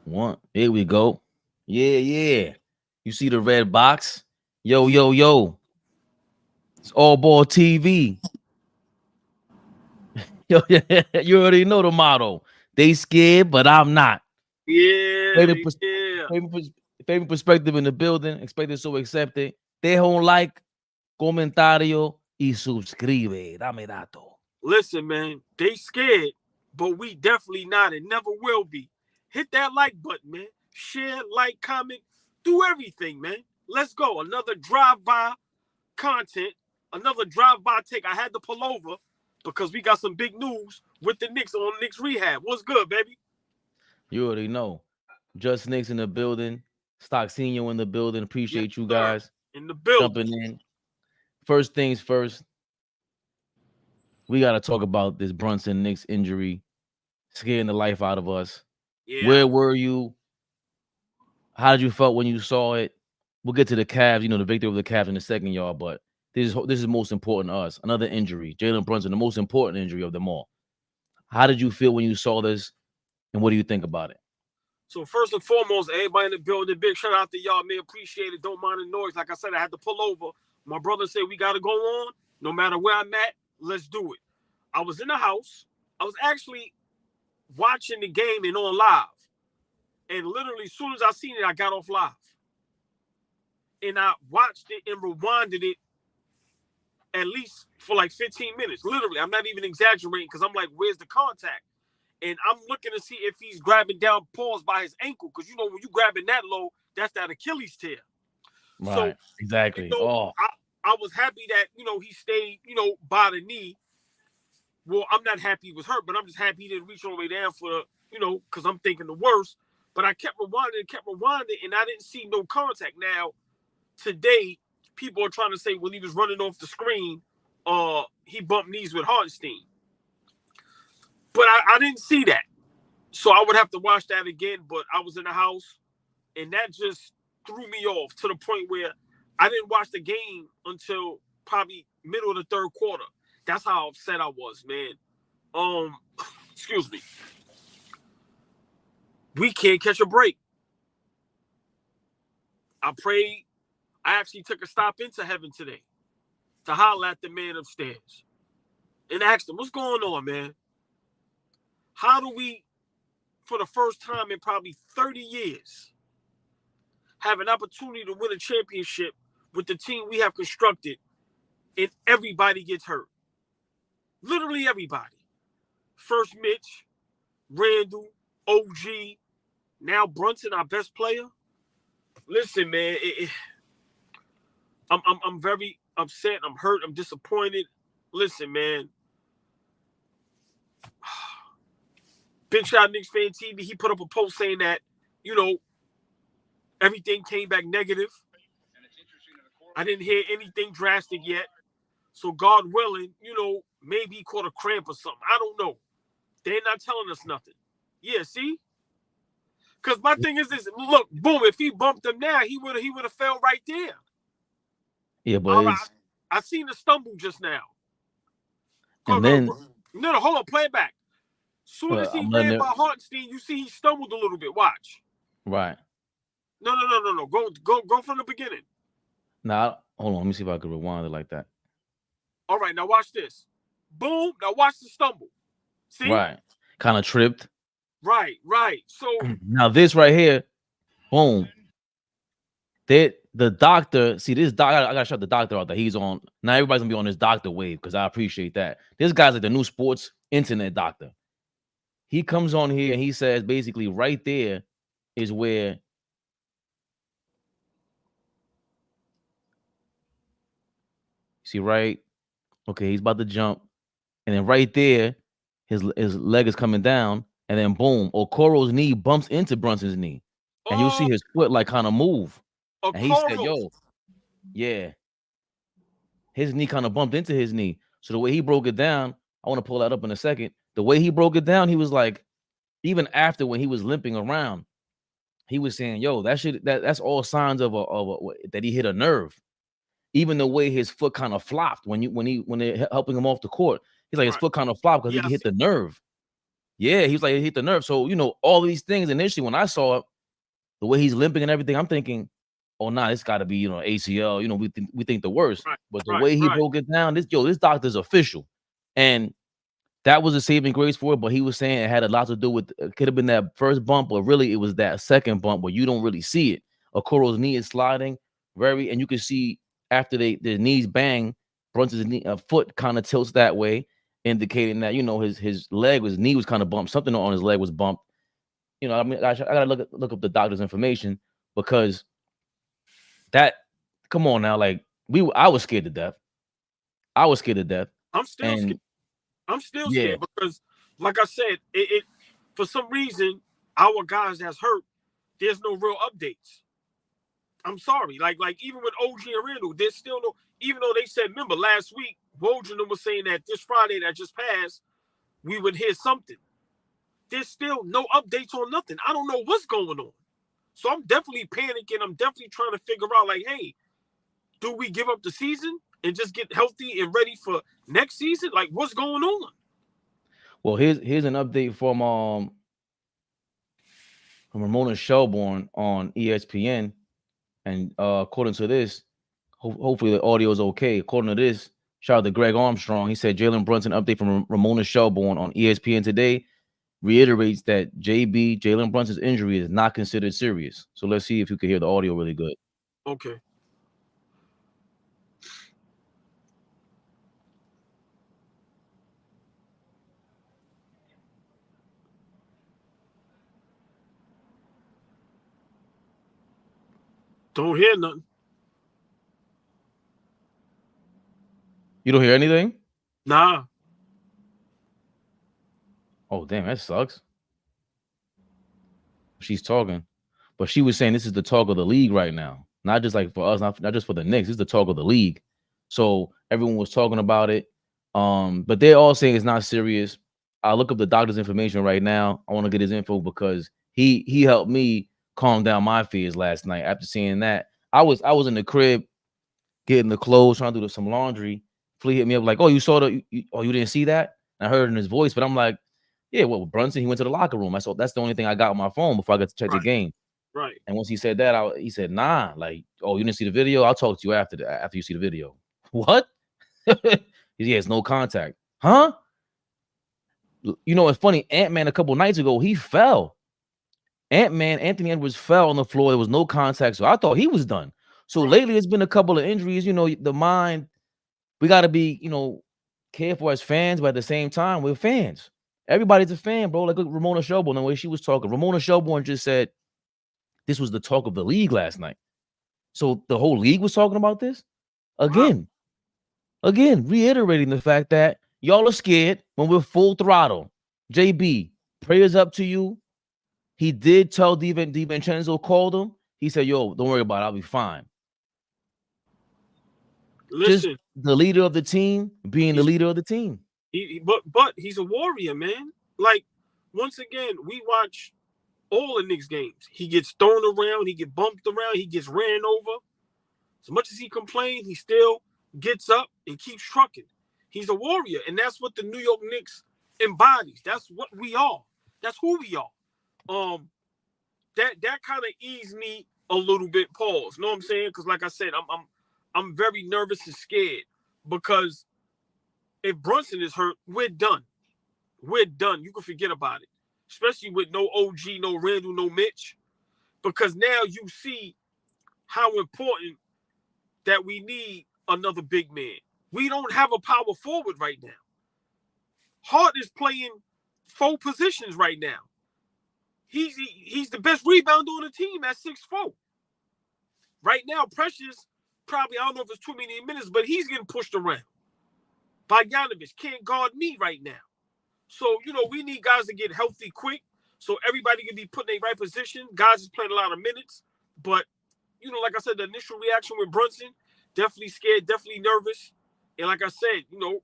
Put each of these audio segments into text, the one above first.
One. Here we go. Yeah, yeah. You see the red box? Yo, yo, yo. It's AllBall TV. Yo, yeah, you already know the motto. They scared, but I'm not. Yeah, Fabian, yeah. Fabian, Fabian perspective in the building. Expected so accepted. Deja un like, comentario y suscribe. Dame dato. Listen, man, they scared, but we definitely not and never will be. Hit that like button, man. Share, like, comment, do everything, man. Let's go. Another drive-by content, another drive-by take. I had to pull over because we got some big news with the Knicks on Knicks Rehab. What's good, baby? You already know. Just Knicks in the building. Stock Senior in the building. Yes, Appreciate you sir. guys In the building. jumping in. First things first, we got to talk about this Brunson Knicks injury, scaring the life out of us. Yeah. Where were you? How did you felt when you saw it? We'll get to the Cavs, the victory of the Cavs in a second, y'all. But this is most important to us. Another injury, Jalen Brunson, the most important injury of them all. How did you feel when you saw this, and what do you think about it? So first and foremost, everybody in the building, big shout out to y'all, man. Appreciate it. Don't mind the noise. Like I said, I had to pull over. My brother said we got to go on. No matter where I'm at, let's do it. I was in the house. I was actually watching the game and on live. And literally, as soon as I seen it, I got off live. And I watched it and rewinded it at least for like 15 minutes. Literally, I'm not even exaggerating because I'm like, where's the contact? And I'm looking to see if he's grabbing down paws by his ankle. Because, when you grabbing that low, that's that Achilles tear. Right, So, exactly. I was happy that, he stayed, by the knee. Well, I'm not happy he was hurt, but I'm just happy he didn't reach all the way down for, because I'm thinking the worst. But I kept rewinding, and I didn't see no contact. Now, today, people are trying to say when he was running off the screen, he bumped knees with Hartenstein. But I didn't see that. So I would have to watch that again, but I was in the house, and that just threw me off to the point where I didn't watch the game until probably middle of the third quarter. That's how upset I was, man. Excuse me. We can't catch a break. I prayed. I actually took a stop into heaven today to holler at the man upstairs and asked him, what's going on, man? How do we, for the first time in probably 30 years, have an opportunity to win a championship with the team we have constructed and everybody gets hurt? Literally everybody. First Mitch, Randall, OG, now Brunson, our best player. Listen, man, I'm very upset. I'm hurt. I'm disappointed. Listen, man. Big shout out Knicks Fan TV. He put up a post saying that, everything came back negative. I didn't hear anything drastic yet. So God willing, maybe he caught a cramp or something. I don't know. They're not telling us nothing. Yeah, see? Because my thing is this. Look, boom, if he bumped him now, he would have fell right there. Yeah, but I seen the stumble just now. And then no, hold on, play it back. Soon as he ran by Hartenstein, you see he stumbled a little bit. Watch. Right. No. Go from the beginning. Now, hold on. Let me see if I can rewind it like that. All right, now watch this. Boom. Now watch the stumble. See? Right. Kind of tripped. Right. So now this right here, boom. The doctor, see this doctor, I gotta shout the doctor out that he's on. Now everybody's gonna be on this doctor wave because I appreciate that. This guy's like the new sports internet doctor. He comes on here and he says basically right there is where see right. Okay, he's about to jump, and then right there, his leg is coming down, and then boom, Okoro's knee bumps into Brunson's knee, and you'll see his foot like kind of move. And he said, "Yo, yeah." His knee kind of bumped into his knee. So the way he broke it down, I want to pull that up in a second. The way he broke it down, he was like, even after when he was limping around, he was saying, "Yo, that's all signs of that he hit a nerve." Even the way his foot kind of flopped when they're helping him off the court, he's like his foot kind of flopped because he hit the nerve. Yeah, he was like, it hit the nerve. So, you know, all these things initially when I saw it, the way he's limping and everything, I'm thinking, oh, nah, it's got to be, you know, ACL. You know, we think the worst. Right, But the right, way he right. broke it down, this doctor's official. And that was a saving grace for it. But he was saying it had a lot to do with, it could have been that first bump, but really it was that second bump where you don't really see it. Okoro's knee is sliding and you can see after their knees bang, Brunson's foot kind of tilts that way, indicating that, you know, his knee was kind of bumped. Something on his leg was bumped. You know, I mean, I gotta look up the doctor's information because that, come on now, like I was scared to death. I was scared to death. I'm still scared. And I'm still yeah, scared because, like I said, it for some reason our guys that's hurt, there's no real updates. I'm sorry, like even with OG and Randall, there's still no. Even though they said, remember last week, Wojciech was saying that this Friday that just passed, we would hear something. There's still no updates on nothing. I don't know what's going on. So I'm definitely panicking. I'm definitely trying to figure out, like, hey, do we give up the season and just get healthy and ready for next season? Like, what's going on? well, here's an update from Ramona Shelburne on ESPN, and according to this, hopefully the audio is okay. According to this, shout out to Greg Armstrong. He said Jalen Brunson update from Ramona Shelburne on ESPN today reiterates that Jalen Brunson's injury is not considered serious. So let's see if you can hear the audio really good. Okay. Don't hear nothing. You don't hear anything? Nah. Oh, damn, that sucks. She's talking, but she was saying this is the talk of the league right now. Not just like for us, not just for the Knicks. This is the talk of the league. So everyone was talking about it. But they're all saying it's not serious. I'll look up the doctor's information right now. I want to get his info because he helped me calm down my fears last night. After seeing that, I was in the crib getting the clothes, trying to do some laundry. Flea hit me up like, "Oh, you saw you didn't see that?" And I heard it in his voice, but I'm like, "Yeah, well, Brunson, he went to the locker room. That's the only thing I got on my phone before I got to check the game." Right. And once he said that, he said, "Nah, like, oh, you didn't see the video? I'll talk to you after you see the video." What? Yeah, it's no contact. Huh? You know, it's funny. Ant-Man a couple nights ago, he fell. Anthony Edwards fell on the floor. There was no contact. So I thought he was done. So lately it's been a couple of injuries. You know, the mind, we got to be, you know, careful as fans, but at the same time, we're fans. Everybody's a fan, bro. Like Ramona Shelburne, the way she was talking. Ramona Shelburne just said this was the talk of the league last night. So the whole league was talking about this again. Again, reiterating the fact that y'all are scared when we're full throttle. JB, prayers up to you. He did tell DiVincenzo called him. He said, "Yo, don't worry about it. I'll be fine." Listen, Just the leader of the team being the leader of the team. But he's a warrior, man. Like, once again, we watch all the Knicks games. He gets thrown around, he get bumped around, he gets ran over. As much as he complained, he still gets up and keeps trucking. He's a warrior, and that's what the New York Knicks embodies. That's what we are. That's who we are. That kind of eased me a little bit. Pause. Know what I'm saying? Because like I said, I'm very nervous and scared because if Brunson is hurt, we're done. We're done. You can forget about it. Especially with no OG, no Randall, no Mitch. Because now you see how important that we need another big man. We don't have a power forward right now. Hart is playing 4 positions right now. He's the best rebounder on the team at 6'4". Right now, Precious probably, I don't know if it's too many minutes, but he's getting pushed around. Bogdanovich can't guard me right now. So, you know, we need guys to get healthy quick so everybody can be put in the right position. Guys is playing a lot of minutes. But, you know, like I said, the initial reaction with Brunson, definitely scared, definitely nervous. And like I said, you know,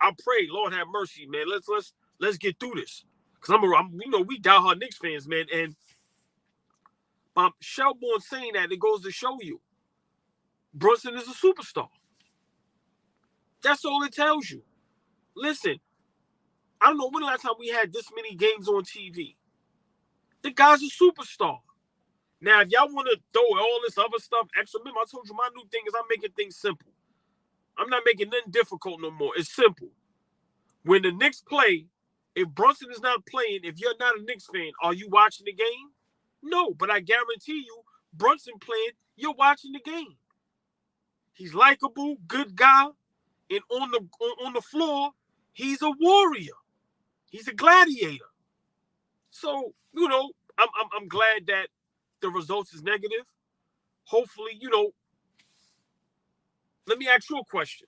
I pray, Lord have mercy, man. Let's get through this. Because you know, we diehard Knicks fans, man. And Shelburne saying that, it goes to show you Brunson is a superstar. That's all it tells you. Listen, I don't know when the last time we had this many games on TV. The guy's a superstar. Now, if y'all want to throw all this other stuff extra, remember I told you my new thing is I'm making things simple. I'm not making nothing difficult no more. It's simple. When the Knicks play, if Brunson is not playing, if you're not a Knicks fan, are you watching the game? No, but I guarantee you, Brunson playing, you're watching the game. He's likable, good guy, and on the floor, he's a warrior. He's a gladiator. So, you know, I'm glad that the results is negative. Hopefully, you know, let me ask you a question.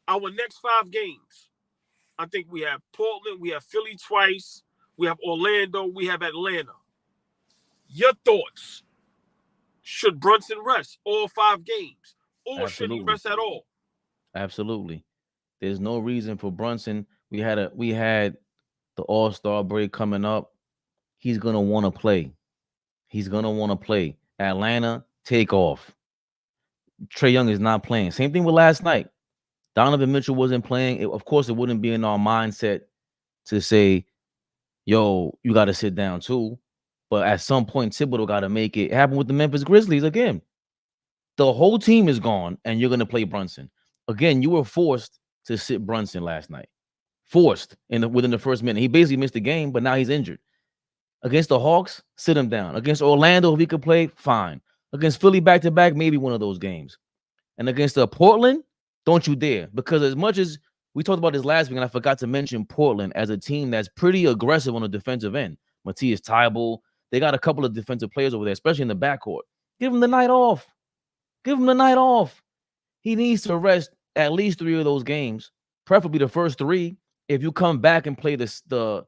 Our next 5 games, I think we have Portland, we have Philly twice, we have Orlando, we have Atlanta. Your thoughts? Should Brunson rest all 5 games? Or should he rest at all? Absolutely. There's no reason for Brunson. We had the All-Star break coming up. He's gonna want to play. He's gonna want to play. Atlanta, take off. Trae Young is not playing. Same thing with last night. Donovan Mitchell wasn't playing. Of course, it wouldn't be in our mindset to say, yo, you got to sit down too. But at some point, Thibodeau got to make it. It happened with the Memphis Grizzlies again. The whole team is gone, and you're going to play Brunson. Again, you were forced to sit Brunson last night. Forced within the first minute. He basically missed the game, but now he's injured. Against the Hawks, sit him down. Against Orlando, if he could play, fine. Against Philly back-to-back, maybe one of those games. And against Portland, don't you dare. Because as much as we talked about this last week, and I forgot to mention Portland as a team that's pretty aggressive on the defensive end. Matisse Thybulle, they got a couple of defensive players over there, especially in the backcourt. Give him the night off. Give him the night off. He needs to rest at least 3 of those games, preferably the first 3. If you come back and play the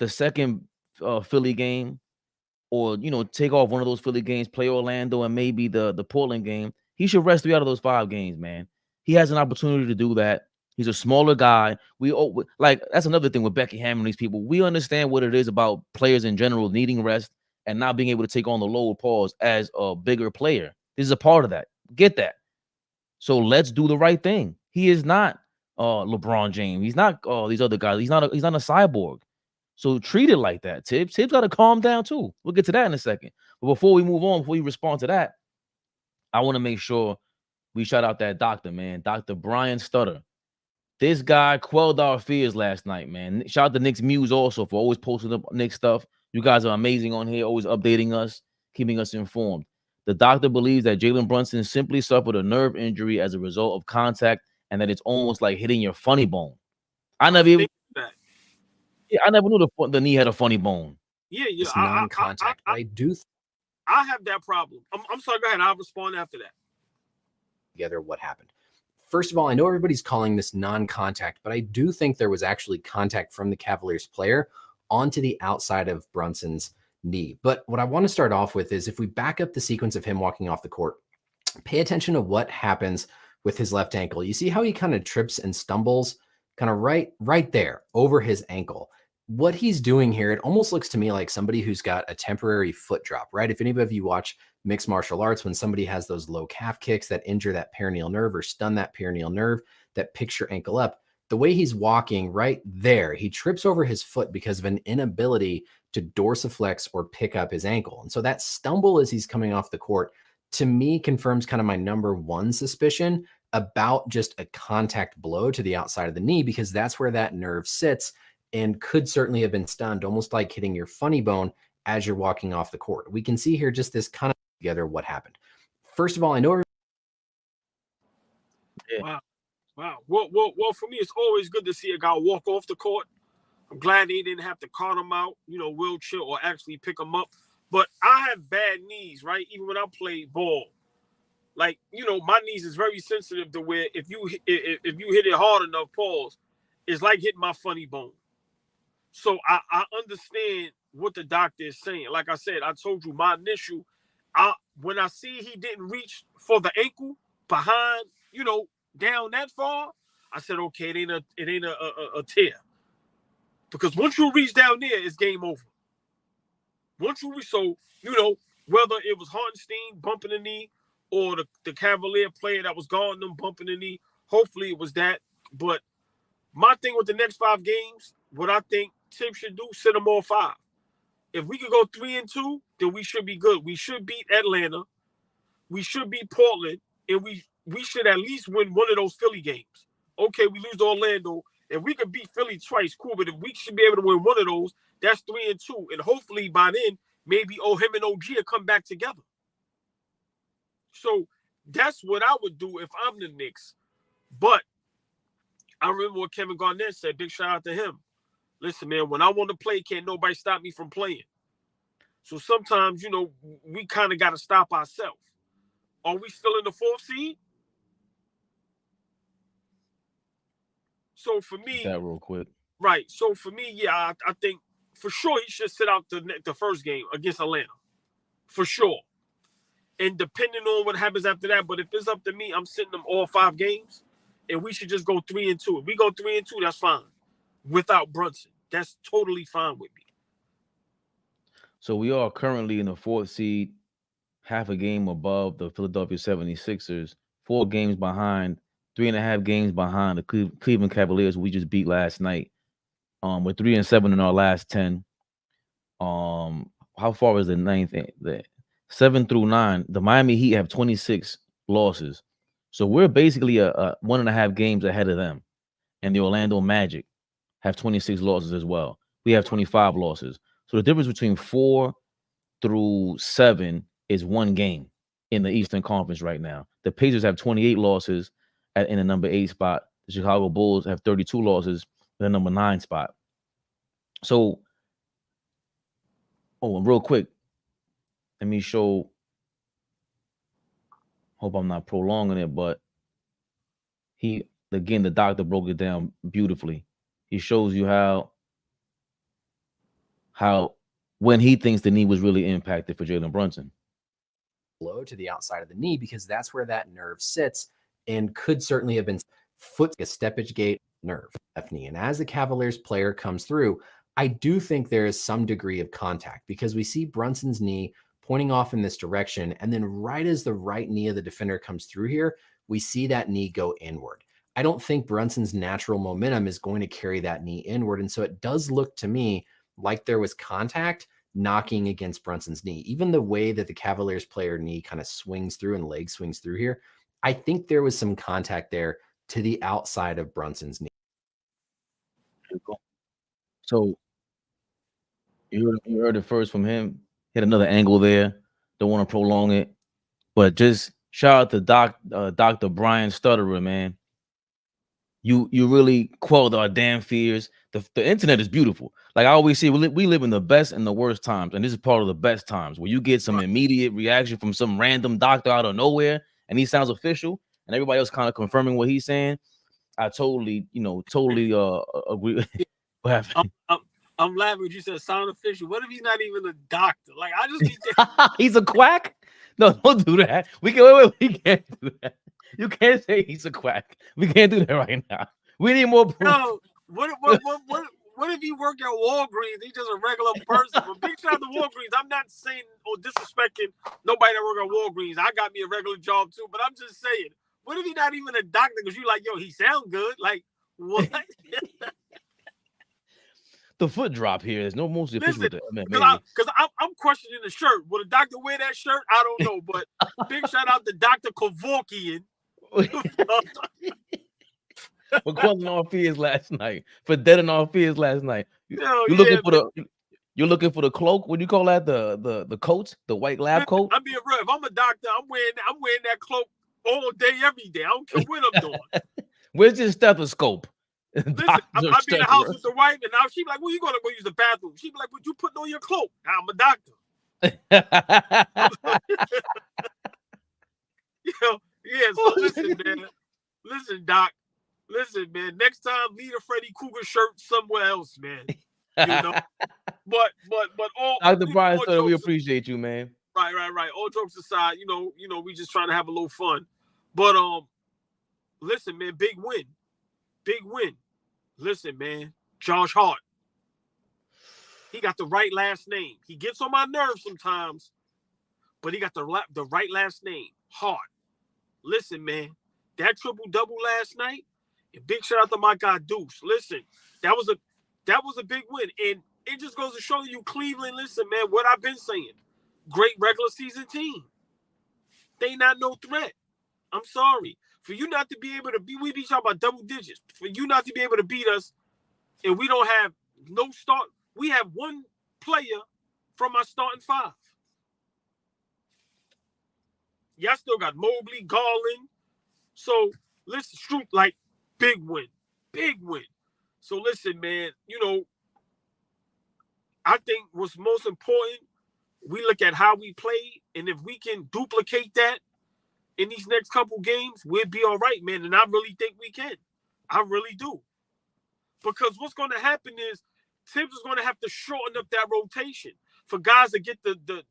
second Philly game, or, you know, take off one of those Philly games, play Orlando and maybe the Portland game, he should rest 3 out of those 5 games, man. He has an opportunity to do that. He's a smaller guy. That's another thing with Becky Hammond and these people. We understand what it is about players in general needing rest and not being able to take on the load pause as a bigger player. This is a part of that. Get that. So let's do the right thing. He is not LeBron James. He's not these other guys. He's not a cyborg. So treat it like that. Tibbs got to calm down too. We'll get to that in a second. But before we move on, before we respond to that, I want to make sure we shout out that doctor, man. Dr. Brian Stutter. This guy quelled our fears last night, man. Shout out to Knicks Muse also for always posting up Knicks stuff. You guys are amazing on here, always updating us, keeping us informed. The doctor believes that Jalen Brunson simply suffered a nerve injury as a result of contact and that it's almost like hitting your funny bone. I never knew the knee had a funny bone. Yeah. It's non-contact. I have that problem. I'm sorry, go ahead. I'll respond after that. Together what happened. First of all, I know everybody's calling this non-contact, but I do think there was actually contact from the Cavaliers player onto the outside of Brunson's knee. But what I want to start off with is if we back up the sequence of him walking off the court, pay attention to what happens with his left ankle. You see how he kind of trips and stumbles kind of right there over his ankle. What he's doing here, it almost looks to me like somebody who's got a temporary foot drop, right? If anybody of you watch mixed martial arts, when somebody has those low calf kicks that injure that peroneal nerve or stun that peroneal nerve that picks your ankle up, the way he's walking right there, he trips over his foot because of an inability to dorsiflex or pick up his ankle. And so that stumble as he's coming off the court, to me, confirms kind of my number one suspicion about just a contact blow to the outside of the knee, because that's where that nerve sits and could certainly have been stunned, almost like hitting your funny bone as you're walking off the court. We can see here just this kind of together what happened. First of all, I know. Wow. Well, for me, it's always good to see a guy walk off the court. I'm glad they didn't have to cart him out, wheelchair, or actually pick him up. But I have bad knees, right? Even when I play ball, like, my knees is very sensitive to where if you hit it hard enough, pause, it's like hitting my funny bone. So I understand what the doctor is saying. Like I said, I told you my initial, when I see he didn't reach for the ankle behind, down that far, I said, okay, it ain't a tear. Because once you reach down there, it's game over. Once you reach, so, whether it was Hartenstein bumping the knee or the Cavalier player that was guarding them bumping the knee, hopefully it was that. But My thing with the next 5 games, what I think Tim should do, sit them all 5. If we could go 3-2, then we should be good. We should beat Atlanta. We should beat Portland, and we should at least win one of those Philly games. Okay, we lose to Orlando. If we could beat Philly twice, cool. But if we should be able to win one of those, that's 3-2. And hopefully by then, maybe him and OG will come back together. So that's what I would do if I'm the Knicks. But I remember what Kevin Garnett said. Big shout out to him. Listen, man, when I want to play, can't nobody stop me from playing. So sometimes, you know, we kind of got to stop ourselves. Are we still in the 4th seed? So for me, that real quick. Right. So for me, yeah, I think for sure he should sit out the first game against Atlanta. For sure. And depending on what happens after that, but if it's up to me, I'm sitting them all 5 games, and we should just go 3-2. If we go 3-2, that's fine. Without Brunson, that's totally fine with me. So we are currently in the 4th seed, half a game above the Philadelphia 76ers, 4 games behind, 3.5 games behind the Cleveland Cavaliers we just beat last night. We're 3-7 in our last 10. How far is the 9th? The 7 through 9. The Miami Heat have 26 losses. So we're basically a 1.5 games ahead of them. And the Orlando Magic have 26 losses as well. We have 25 losses. So the difference between 4 through 7 is 1 game in the Eastern Conference right now. The Pacers have 28 losses in the number 8 spot. The Chicago Bulls have 32 losses in the number 9 spot. So, real quick, let me show. Hope I'm not prolonging it, but the doctor broke it down beautifully. He shows you how when he thinks the knee was really impacted for Jalen Brunson. Low to the outside of the knee, because that's where that nerve sits and could certainly have been a steppage gate nerve, left knee. And as the Cavaliers player comes through, I do think there is some degree of contact, because we see Brunson's knee pointing off in this direction. And then right as the right knee of the defender comes through here, we see that knee go inward. I don't think Brunson's natural momentum is going to carry that knee inward. And so it does look to me like there was contact knocking against Brunson's knee. Even the way that the Cavaliers player knee kind of swings through and leg swings through here, I think there was some contact there to the outside of Brunson's knee. So you heard it first from him. Hit another angle there. Don't want to prolong it, but just shout out to Dr. Brian Stutterer, man. You really quelled our damn fears. The internet is beautiful. Like I always say, we live in the best and the worst times, and this is part of the best times where you get some immediate reaction from some random doctor out of nowhere, and he sounds official, and everybody else kind of confirming what he's saying. I totally agree. What happened? I'm laughing when you said sound official. What if he's not even a doctor? Like I just need he's a quack. No, don't do that. We can't do that. You can't say he's a quack. We can't do that right now. We need more proof. No, what if he worked at Walgreens? He's just a regular person. But big shout out to Walgreens. I'm not saying or disrespecting nobody that work at Walgreens. I got me a regular job too, but I'm just saying, what if he's not even a doctor? Because you like, yo, he sound good. Like what? The foot drop here is no mostly official with the MMA. Because I'm questioning the shirt. Would a doctor wear that shirt? I don't know. But big shout out to Dr. Kevorkian. For quelling our fears last night. For deadening our fears last night. You're looking for the cloak. What do you call that? The coat, the white lab coat. I'm being real. If I'm a doctor, I'm wearing that cloak all day, every day. I don't care what I'm doing. Where's your stethoscope? Listen, I'll be in the house with the wife, and now she's like, "Well, you gonna go use the bathroom?" She's like, "Would you put on your cloak?" I'm a doctor. So listen, man. Listen, Doc. Listen, man. Next time, leave a Freddy Krueger shirt somewhere else, man. You know. But all Dr. Brian, we appreciate you, man. Right. All jokes aside, you know, we just trying to have a little fun. But listen, man, big win. Listen, man, Josh Hart. He got the right last name. He gets on my nerves sometimes, but he got the right last name, Hart. Listen, man, that triple-double last night, Big shout out to my guy Deuce. Listen, that was a big win. And it just goes to show you, Cleveland, listen, man, what I've been saying. Great regular season team. They not no threat. I'm sorry. For you not to be able to we be talking about double digits. For you not to be able to beat us, and we don't have no start. We have one player from our starting five. Y'all still got Mobley, Garland. So, listen, like, big win. Big win. So, listen, man, I think what's most important, we look at how we played, and if we can duplicate that in these next couple games, we'll be all right, man. And I really think we can. I really do. Because what's going to happen is Tibbs is going to have to shorten up that rotation for guys to get the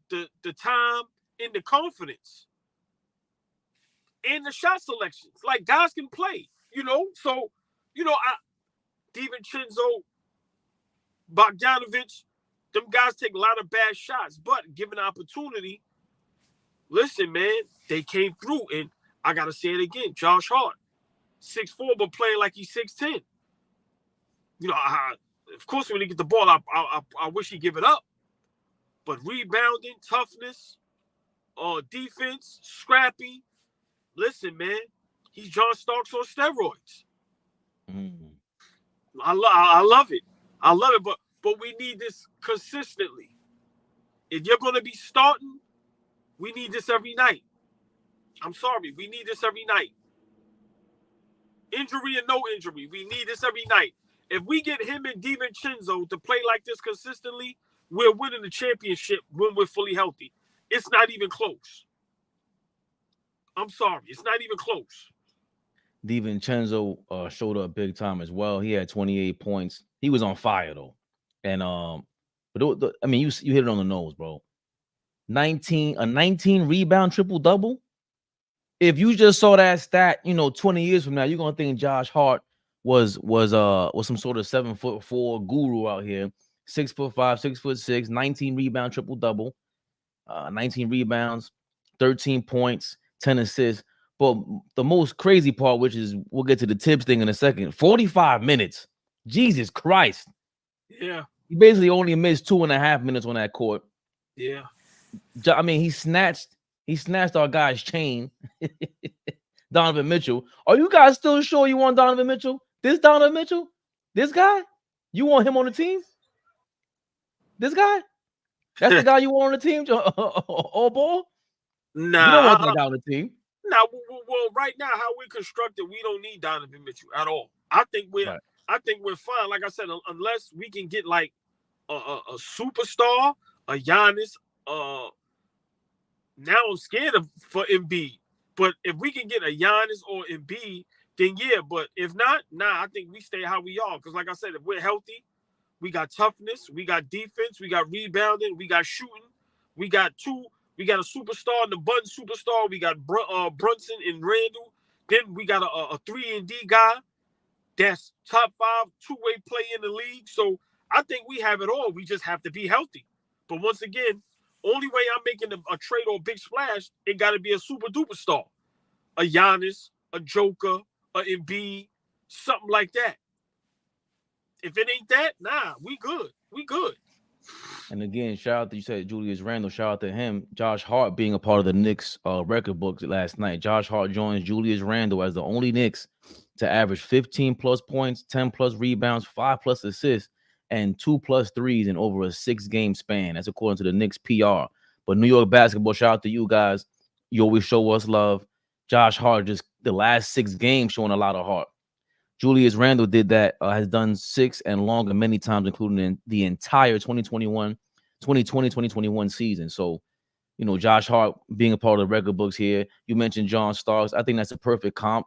time and the confidence and the shot selections. Like, guys can play, So, DiVincenzo, Bogdanovic, them guys take a lot of bad shots, but given the opportunity, listen, man, they came through. And I got to say it again, Josh Hart, 6'4", but playing like he's 6'10". Of course, when he get the ball, I wish he'd give it up. But rebounding, toughness, defense, scrappy. Listen, man, he's John Starks on steroids. I love it. I love it, but we need this consistently. If you're going to be starting, we need this every night. I'm sorry, we need this every night. Injury or no injury, we need this every night. If we get him and DiVincenzo to play like this consistently, we're winning the championship when we're fully healthy. It's not even close. I'm sorry, it's not even close. DiVincenzo showed up big time as well. He had 28 points. He was on fire though, and but you hit it on the nose, bro. 19 rebound triple double. If you just saw that stat, 20 years from now, you're gonna think Josh Hart was some sort of 7'4" guru out here, 6'5", 6'6", 19 rebound triple double, 19 rebounds, 13 points, 10 assists. But the most crazy part, which is we'll get to the Tibbs thing in a second, 45 minutes. Jesus Christ. Yeah. He basically only missed 2.5 minutes on that court. Yeah. I mean, he snatched our guy's chain. Donovan Mitchell. Are you guys still sure you want Donovan Mitchell? This Donovan Mitchell? This guy? You want him on the team? This guy? That's the guy you want on the team? AllBall? Nah. You don't want that guy on the team. Nah, well, right now, how we're constructed, we don't need Donovan Mitchell at all. I think we're fine. Like I said, unless we can get like a superstar, a Giannis. Now I'm scared for Embiid. But if we can get a Giannis or Embiid, then yeah. But if not, I think we stay how we are. Because like I said, if we're healthy, we got toughness, we got defense, we got rebounding, we got shooting, we got a superstar in the button superstar, we got Brunson and Randall. Then we got a 3-and-D guy that's top 5 two-way play in the league. So I think we have it all. We just have to be healthy. But once again, only way I'm making a trade or a big splash, it got to be a super duper star. A Giannis, a Joker, a Embiid, something like that. If it ain't that, we good. We good. And again, shout out to, you said Julius Randle, shout out to him. Josh Hart being a part of the Knicks record books last night. Josh Hart joins Julius Randle as the only Knicks to average 15+ points, 10+ rebounds, 5+ assists, and 2+ threes in over a 6-game span. That's according to the Knicks PR. But New York basketball, shout out to you guys. You always show us love. Josh Hart, just the last 6 games showing a lot of heart. Julius Randle did that, has done 6 and longer many times, including in the entire 2020-2021 season. So, Josh Hart being a part of the record books here. You mentioned John Starks. I think that's a perfect comp.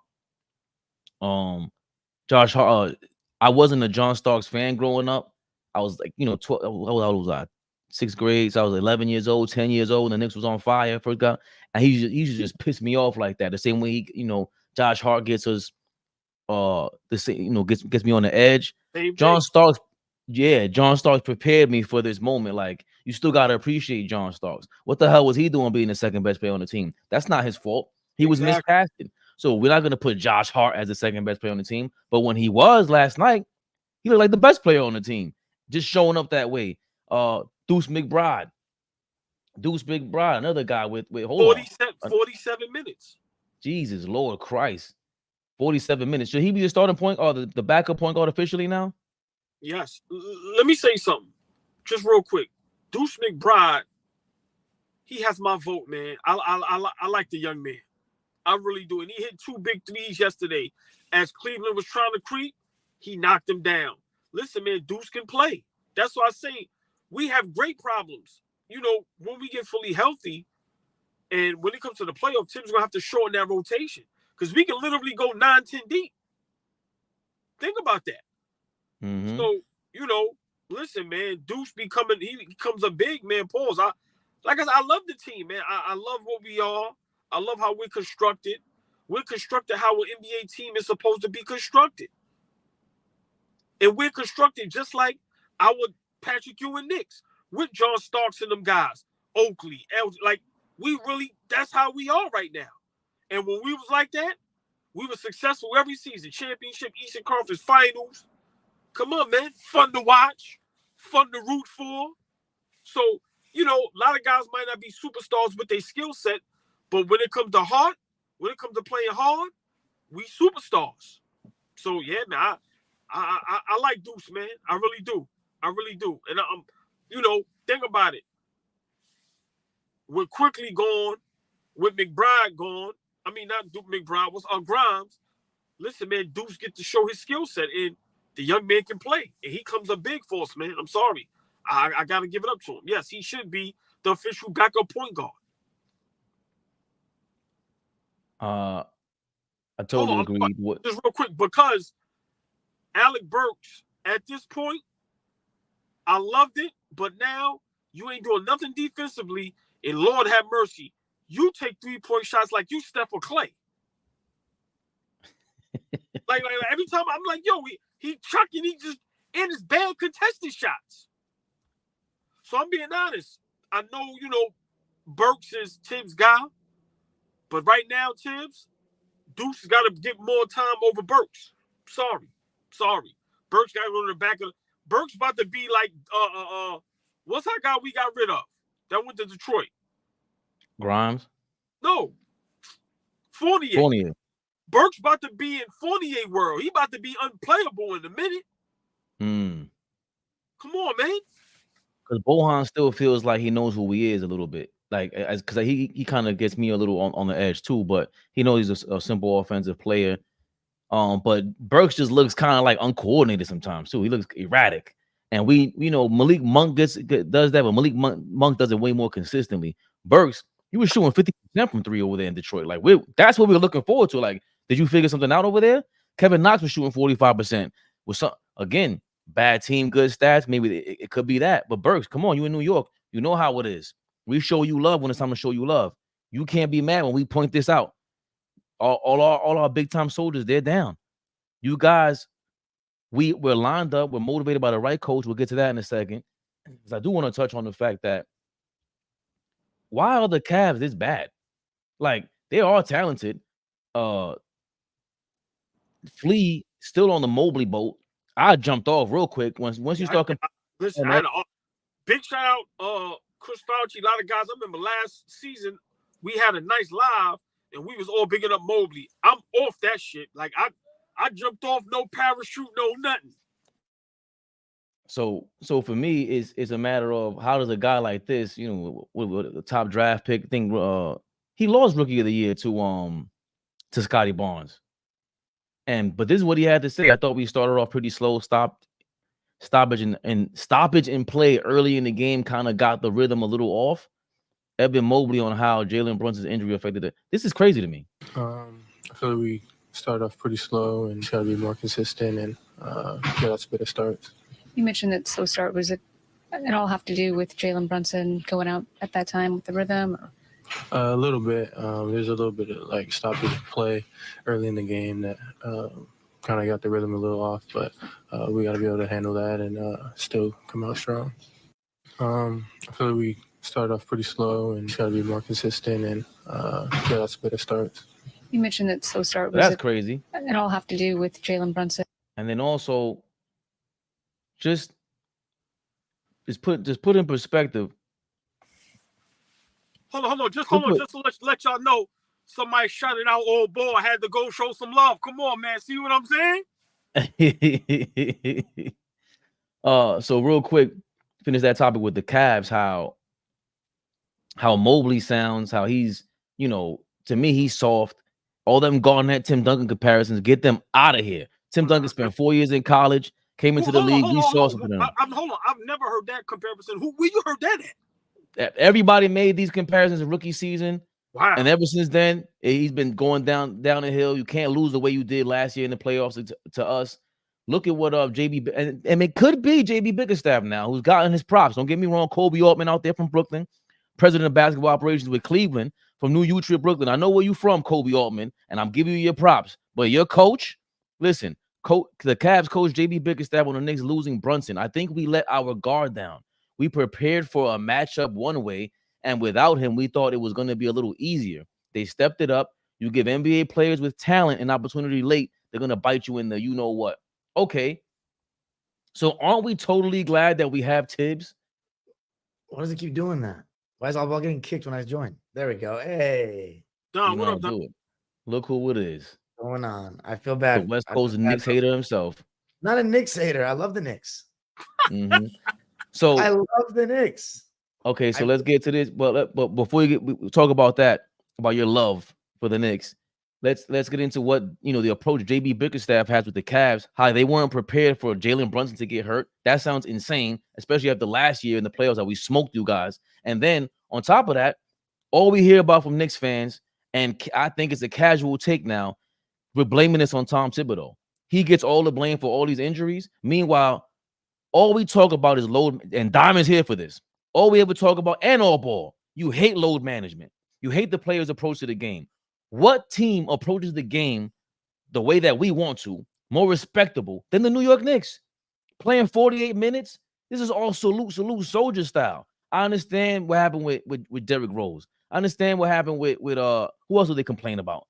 Josh Hart, I wasn't a John Starks fan growing up. I was like, 12, how old was I? 6th grade. So I was 11 years old, 10 years old. And the Knicks was on fire. First guy. And he used to just piss me off like that. The same way Josh Hart gets us, gets me on the edge. John Starks prepared me for this moment. Like, you still got to appreciate John Starks. What the hell was he doing being the second best player on the team? That's not his fault. He was miscasted. So we're not going to put Josh Hart as the second best player on the team. But when he was last night, he looked like the best player on the team, just showing up that way. Deuce McBride, another guy with hold 47 minutes. Jesus Lord Christ, 47 minutes. Should he be the starting point or the backup point guard officially now? Yes. Let me say something, just real quick. Deuce McBride, he has my vote, man. I like the young man. I really do. And he hit 2 big threes yesterday. As Cleveland was trying to creep, he knocked him down. Listen, man, Deuce can play. That's why I say we have great problems. You know, when we get fully healthy, and when it comes to the playoff, Tim's going to have to shorten that rotation because we can literally go 9-10 deep. Think about that. Mm-hmm. So, you know, listen, man, Deuce he becomes a big man. Pause. I love the team, man. I love what we are. I love how we're constructed. We're constructed how an NBA team is supposed to be constructed. And we're constructed just like our Patrick Ewing Knicks with John Starks and them guys, Oakley, like that's how we are right now. And when we was like that, we were successful every season. Championship, Eastern Conference Finals. Come on, man. Fun to watch. Fun to root for. So, you know, a lot of guys might not be superstars with their skill set, but when it comes to heart, when it comes to playing hard, we superstars. So, yeah, man, I like Deuce, man. I really do. I really do. And, you know, think about it. We're quickly gone. With McBride gone. I mean, not Duke McBride. Was Grimes. Listen, man, Deuce get to show his skill set, and the young man can play. And he comes up big for us, man. I'm sorry. I got to give it up to him. Yes, he should be the official backup point guard. I totally agree. Just real quick, because Alec Burks, at this point, I loved it, but now you ain't doing nothing defensively, and Lord have mercy, you take 3-point shots like you Steph or Clay. like every time I'm like, yo, he chucking, he just in his bad contested shots. So I'm being honest. I know, you know, Burks is Tibbs' guy, but right now, Tibbs, Deuce has got to get more time over Burks. Sorry. Burks got to go to the back of. Burks about to be like what's that guy we got rid of that went to Detroit? Grimes? No. Fournier. Burks about to be in Fournier world. He about to be unplayable in a minute. Come on, man. Because Bohan still feels like he knows who he is a little bit. Like, because he kind of gets me a little on the edge too, but he knows he's a simple offensive player. But Burks just looks kind of like uncoordinated sometimes too. He looks erratic. And we know, Malik Monk does that, but Malik Monk does it way more consistently. Burks, he was shooting 50% from 3 over there in Detroit. Like, that's what we were looking forward to. Like, did you figure something out over there? Kevin Knox was shooting 45%. With some, again, bad team, good stats. Maybe it could be that. But Burks, come on, you in New York. You know how it is. We show you love when it's time to show you love. You can't be mad when we point this out. All our big time soldiers, they're down. You guys, we're lined up. We're motivated by the right coach. We'll get to that in a second. Because I do want to touch on the fact that why are the Cavs this bad? Like, they are talented. Flea still on the Mobley boat. I jumped off real quick once you start. Listen, big shout out, Chris Fauci. A lot of guys. I remember last season we had a nice live and we was all bigging up Mobley. I'm off that shit. Like I jumped off, no parachute, no nothing. So for me, it's a matter of how does a guy like this, you know, with the top draft pick thing, he lost Rookie of the Year to Scotty Barnes. But this is what he had to say. I thought we started off pretty slow, stoppage in play early in the game kind of got the rhythm a little off. Evan Mobley on how Jalen Brunson's injury affected it. This is crazy to me. I feel like we started off pretty slow and try to be more consistent and that's a better start. You mentioned that slow start. Was it all have to do with Jalen Brunson going out at that time with the rhythm? Or? A little bit. There's a little bit of like stoppage play early in the game that kind of got the rhythm a little off, but we got to be able to handle that and still come out strong. I feel like we started off pretty slow and try to be more consistent and that's a better start. You mentioned that slow start was That's crazy. it all have to do with Jalen Brunson. And then also, just put in perspective. Hold on. Just to let y'all know, somebody shouting out AllBall. I had to go show some love. Come on, man. See what I'm saying? So real quick, finish that topic with the Cavs. How Mobley sounds. How he's, to me, he's soft. All them Garnett, Tim Duncan comparisons, get them out of here. Tim Duncan spent 4 years in college, came into the league. We saw something. Hold on. I've never heard that comparison. Where you heard that at? Everybody made these comparisons in rookie season. Wow. And ever since then, he's been going down the hill. You can't lose the way you did last year in the playoffs to us. Look at what JB and it could be JB Bickerstaff now, who's gotten his props. Don't get me wrong, Kobe Altman out there from Brooklyn, president of basketball operations with Cleveland, from New Utrecht, Brooklyn. I know where you from, Kobe Altman, and I'm giving you your props. But your coach, listen, the Cavs coach JB Bickerstaff on the Knicks losing Brunson. I think we let our guard down. We prepared for a matchup one way, and without him, we thought it was going to be a little easier. They stepped it up. You give NBA players with talent an opportunity late, they're going to bite you in the you know what. Okay. So aren't we totally glad that we have Tibbs? Why does it keep doing that? Why is AllBall getting kicked when I join? There we go. Hey. Don, what up, Don? Look who it is. What's going on? I feel bad. The West Coast Knicks hater himself. Not a Knicks hater. I love the Knicks. Mm-hmm. So I love the Knicks. Okay, so let's get to this. But before we talk about that, about your love for the Knicks, let's get into what the approach JB Bickerstaff has with the Cavs. How they weren't prepared for Jalen Brunson to get hurt. That sounds insane, especially after last year in the playoffs that we smoked you guys. And then on top of that, all we hear about from Knicks fans, and I think it's a casual take now, we're blaming this on Tom Thibodeau. He gets all the blame for all these injuries. Meanwhile, all we talk about is load, and Diamond's here for this. All we ever talk about, and AllBall, you hate load management. You hate the players' approach to the game. What team approaches the game the way that we want to, more respectable than the New York Knicks? Playing 48 minutes? This is all salute soldier style. I understand what happened with Derrick Rose. I understand what happened with who else did they complain about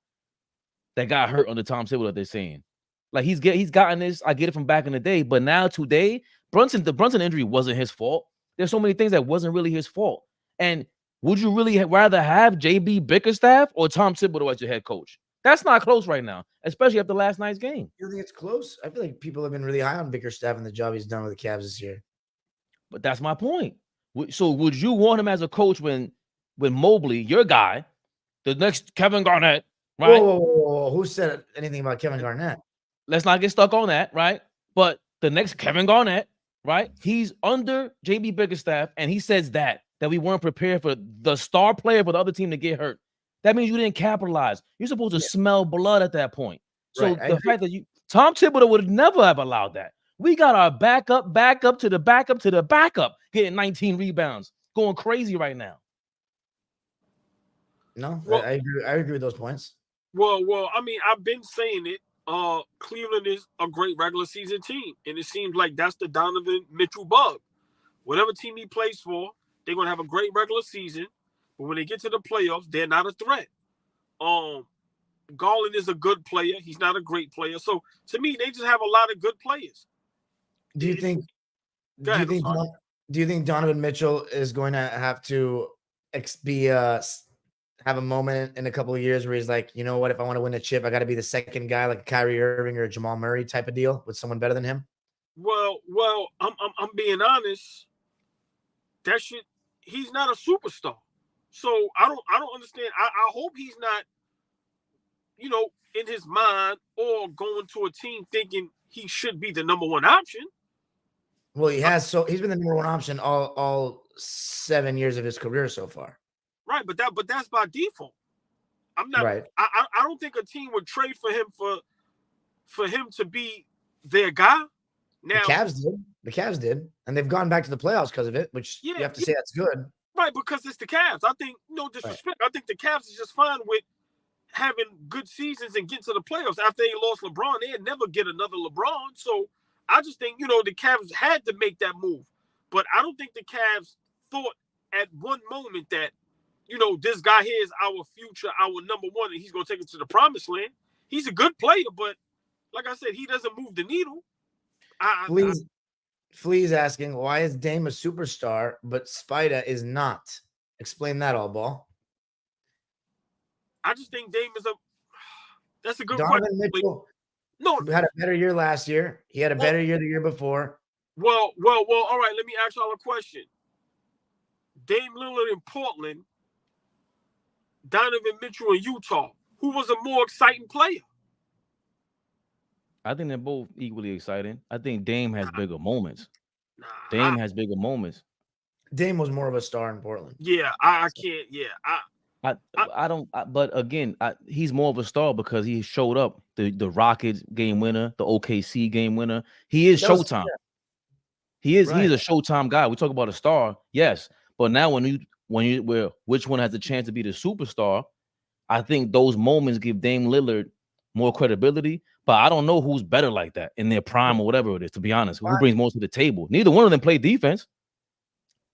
that got hurt under Tom Thibodeau? They're saying like he's gotten this. I get it from back in the day, but now today, the Brunson injury wasn't his fault. There's so many things that wasn't really his fault. And would you really rather have JB Bickerstaff or Tom Thibodeau as your head coach? That's not close right now, especially after last night's game. You think it's close? I feel like people have been really high on Bickerstaff and the job he's done with the Cavs this year. But that's my point. So would you want him as a coach when Mobley, your guy, the next Kevin Garnett, right? Whoa. Who said anything about Kevin Garnett? Let's not get stuck on that, right? But the next Kevin Garnett, right? He's under JB Bickerstaff, and he says that we weren't prepared for the star player for the other team to get hurt. That means you didn't capitalize. You're supposed to smell blood at that point. So the fact that Tom Thibodeau would never have allowed that. We got our backup to the backup, getting 19 rebounds, going crazy right now. No, well, I agree with those points. Well, I mean, I've been saying it. Cleveland is a great regular season team, and it seems like that's the Donovan Mitchell bug. Whatever team he plays for, they're gonna have a great regular season, but when they get to the playoffs, they're not a threat. Garland is a good player. He's not a great player. So to me, they just have a lot of good players. Do you think Donovan Mitchell is going to have to have a moment in a couple of years where he's like, you know what, if I want to win a chip, I got to be the second guy, like a Kyrie Irving or a Jamal Murray type of deal with someone better than him? Well, I'm being honest. That shit, he's not a superstar. So I don't understand. I hope he's not, in his mind or going to a team thinking he should be the number one option. Well, he has. So he's been the number one option all 7 years of his career so far. Right, but that's by default. I'm not. Right. I don't think a team would trade for him for him to be their guy. Now the Cavs did, and they've gone back to the playoffs because of it, which you have to say that's good. Right, because it's the Cavs. I think no disrespect. Right. I think the Cavs is just fine with having good seasons and getting to the playoffs. After they lost LeBron, they'd never get another LeBron. So I just think the Cavs had to make that move, but I don't think the Cavs thought at one moment that you know, this guy here is our future, our number one, and he's gonna take it to the promised land. He's a good player, but like I said, he doesn't move the needle. Flea's asking, why is Dame a superstar, but Spida is not? Explain that, AllBall. I just think Dame is that's a good Donovan question. Mitchell No, had a better year last year. He had a better year the year before. Well, all right, let me ask y'all a question. Dame Lillard in Portland, Donovan Mitchell in Utah. Who was a more exciting player? I think they're both equally exciting. I think Dame has bigger moments. Dame has bigger moments. Dame was more of a star in Portland. Yeah, I can't. Yeah, I don't. But again, he's more of a star because he showed up. The Rockets game winner, the OKC game winner. He is Showtime. He is. Right. He's a Showtime guy. We talk about a star, yes. But now which one has a chance to be the superstar? I think those moments give Dame Lillard more credibility. But I don't know who's better like that in their prime or whatever it is, to be honest. Who brings most to the table? Neither one of them played defense.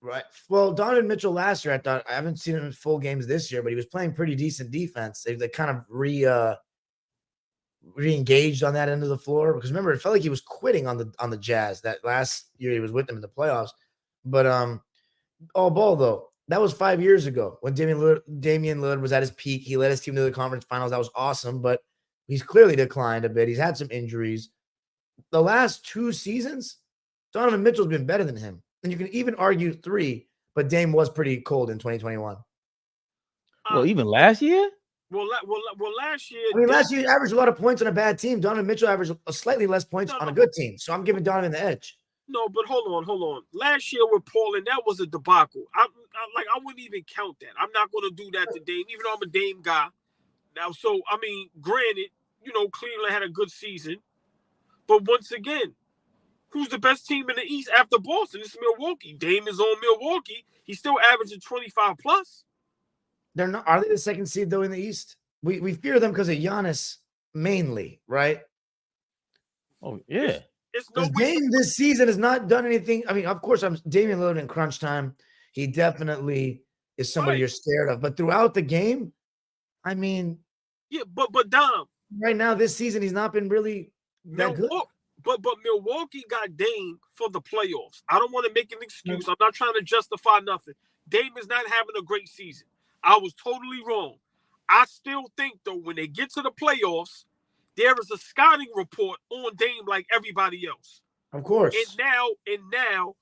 Right. Well, Donovan Mitchell last year, I haven't seen him in full games this year, but he was playing pretty decent defense. They kind of re-engaged on that end of the floor. Because remember, it felt like he was quitting on the Jazz that last year he was with them in the playoffs. But AllBall, though, that was 5 years ago when Damian Lillard was at his peak. He led his team to the conference finals. That was awesome, but he's clearly declined a bit. He's had some injuries. The last 2 seasons, Donovan Mitchell's been better than him. And you can even argue 3, but Dame was pretty cold in 2021. Well, even last year? Well, last year. I mean, last year he averaged a lot of points on a bad team. Donovan Mitchell averaged slightly less points on a good team. So I'm giving Donovan the edge. No, but hold on. Last year with Portland, that was a debacle. I wouldn't even count that. I'm not going to do that to Dame, even though I'm a Dame guy. Now, so, I mean, granted, you know, Cleveland had a good season. But once again, who's the best team in the East after Boston? It's Milwaukee. Dame is on Milwaukee. He's still averaging 25 plus. They're not. Are they the second seed, though, in the East? We fear them because of Giannis mainly, right? Oh, yeah. Because Dame this season has not done anything. I mean, of course, I'm Damian Lillard in crunch time. He definitely is somebody you're scared of. But throughout the game, I mean, yeah, but Dom, right now this season he's not been really that good. But Milwaukee got Dame for the playoffs. I don't want to make an excuse. I'm not trying to justify nothing. Dame is not having a great season. I was totally wrong. I still think though, when they get to the playoffs, there is a scouting report on Dame like everybody else. Of course. And now,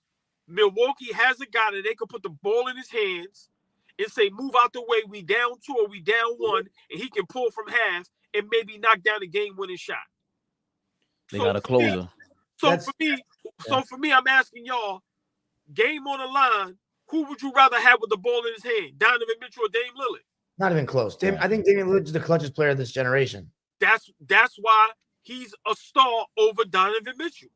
Milwaukee has a guy that they can put the ball in his hands and say, move out the way, we down 2 or we down 1, and he can pull from half and maybe knock down a game-winning shot. They got a closer. For me, I'm asking y'all, game on the line, who would you rather have with the ball in his hand, Donovan Mitchell or Dame Lillard? Not even close. I think Damian Lillard is the clutchest player of this generation. That's why he's a star over Donovan Mitchell.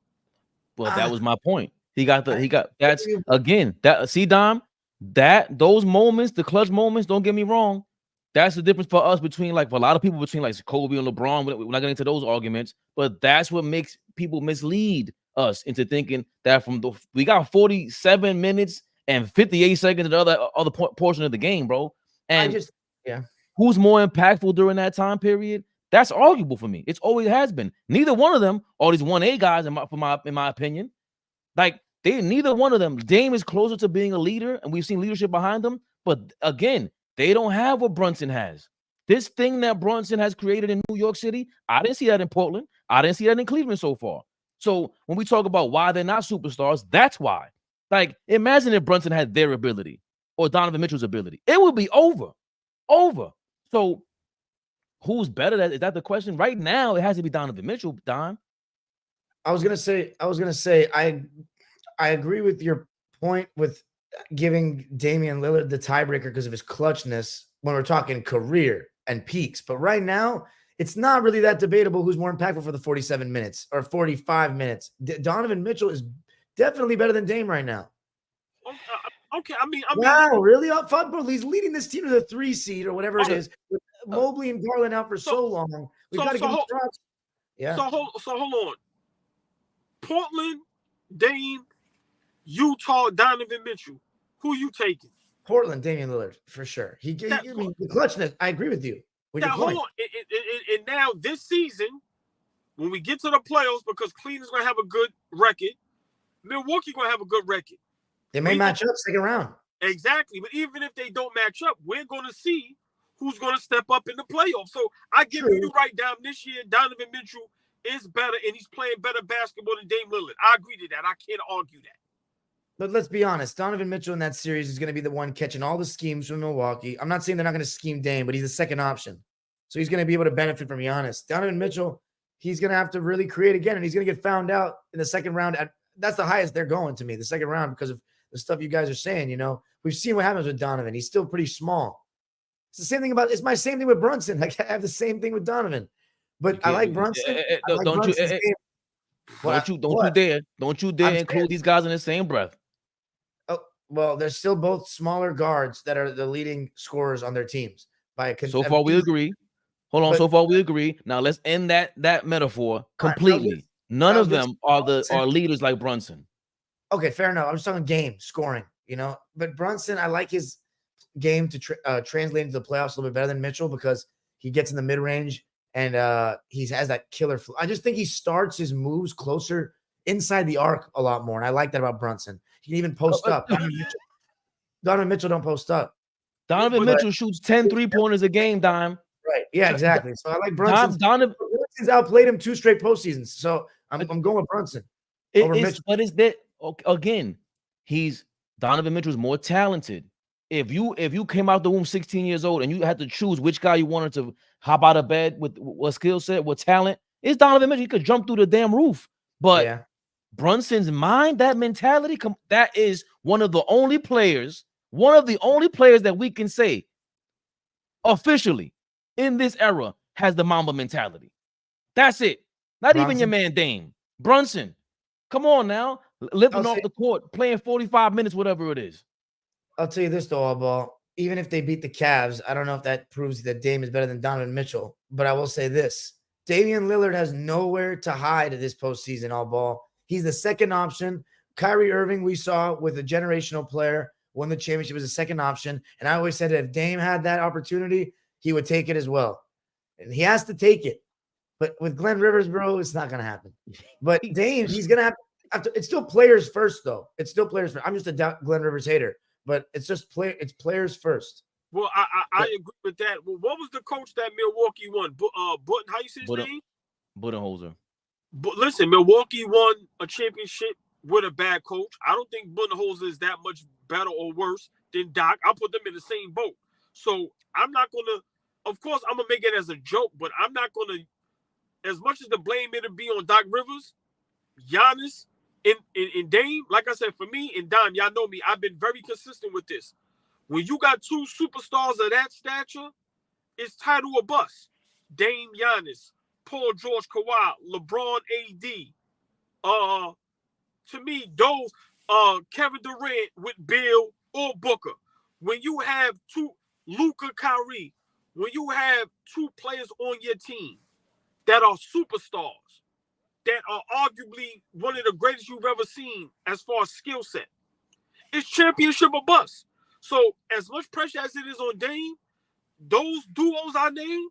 Well, that was my point. That's again, see, Dom, those moments, the clutch moments, don't get me wrong. That's the difference for us between, like, for a lot of people, between like Kobe and LeBron. We're not getting into those arguments, but that's what makes people mislead us into thinking that we got 47 minutes and 58 seconds of the other portion of the game, bro. And who's more impactful during that time period? That's arguable for me. It's always has been. Neither one of them are these 1A guys, in my opinion. Like, neither one of them. Dame is closer to being a leader, and we've seen leadership behind them. But again, they don't have what Brunson has. This thing that Brunson has created in New York City, I didn't see that in Portland. I didn't see that in Cleveland so far. So when we talk about why they're not superstars, that's why. Like, imagine if Brunson had their ability or Donovan Mitchell's ability. It would be over. So who's better? Is that the question? Right now, it has to be Donovan Mitchell, Don. I was gonna say, I agree with your point with giving Damian Lillard the tiebreaker because of his clutchness when we're talking career and peaks. But right now, it's not really that debatable who's more impactful for the 47 minutes or 45 minutes. Donovan Mitchell is definitely better than Dame right now. Okay, I mean, wow, really? Up front, bro. He's leading this team to the 3 seed or whatever it is. With Mobley and Garland out for so long. We got to give him props. Yeah. So hold on. Portland, Dame, Utah, Donovan Mitchell. Who you taking? Portland, Damian Lillard, for sure. I mean, the clutchness, I agree with you. With now, your hold point. on. And now this season, when we get to the playoffs, because Cleveland's going to have a good record, Milwaukee going to have a good record. They may match up second round. Exactly. But even if they don't match up, we're going to see who's going to step up in the playoffs. So I give you right down this year, Donovan Mitchell is better, and he's playing better basketball than Dame Lillard. I agree to that. I can't argue that. But let's be honest, Donovan Mitchell in that series is going to be the one catching all the schemes from Milwaukee. I'm not saying they're not going to scheme Dame, but he's the second option. So he's going to be able to benefit from Giannis. Donovan Mitchell, he's going to have to really create again, and he's going to get found out in the second round. That's the highest they're going to me, the second round, because of the stuff you guys are saying. You know, we've seen what happens with Donovan. He's still pretty small. It's the same thing it's my same thing with Brunson. Like, I have the same thing with Donovan. But I like Brunson. Don't you dare include these guys in the same breath. Oh, well, they're still both smaller guards that are the leading scorers on their teams. So far, we agree. Hold on. So far, we agree. Now let's end that metaphor completely. None of them are leaders like Brunson. Okay, fair enough. I'm just talking game scoring, you know. But Brunson, I like his game to translate into the playoffs a little bit better than Mitchell because he gets in the mid range and he has that killer. I just think he starts his moves inside the arc a lot more, and I like that about Brunson. He can even post up. Donovan Mitchell don't post up. Donovan Mitchell shoots 10 3-pointers a game, Dime. Right. Yeah, exactly. So I like Brunson. Brunson's outplayed him 2 straight postseasons. So I'm going with Brunson over Mitchell. But is that again? Donovan Mitchell's more talented. If you came out the womb 16 years old and you had to choose which guy you wanted to hop out of bed with what skill set, what talent, it's Donovan Mitchell. He could jump through the damn roof. But Brunson's mind, that mentality, that is one of the only players that we can say officially in this era has the Mamba mentality. That's it. Not Brunson. Even your man Dame. Brunson. Come on now. Living off the court, playing 45 minutes, whatever it is. I'll tell you this, though, AllBall. Even if they beat the Cavs, I don't know if that proves that Dame is better than Donovan Mitchell. But I will say this. Damian Lillard has nowhere to hide this postseason, AllBall. He's the second option. Kyrie Irving, we saw with a generational player, won the championship as a second option. And I always said that if Dame had that opportunity, he would take it as well. And he has to take it. But with Glenn Rivers, bro, it's not going to happen. But Dame, he's going to have to. It's still players first, though. It's still players first. I'm just a Glenn Rivers hater. But it's just it's players first. Well, I agree with that. Well, what was the coach that Milwaukee won? Button, how you say his name? Budenholzer. But listen, Milwaukee won a championship with a bad coach. I don't think Budenholzer is that much better or worse than Doc. I'll put them in the same boat. So I'm not gonna. Of course, I'm gonna make it as a joke, but I'm not gonna. As much as the blame it'll be on Doc Rivers, Giannis, and Dame, like I said, for me and Don, y'all know me, I've been very consistent with this. When you got 2 superstars of that stature, it's title or bust. Dame, Giannis, Paul George, Kawhi, LeBron, AD. To me, those Kevin Durant with Bill or Booker. When you have 2 Luka, Kyrie, when you have 2 players on your team that are superstars, that are arguably one of the greatest you've ever seen as far as skill set, it's championship or bust. So as much pressure as it is on Dame, those duos I named,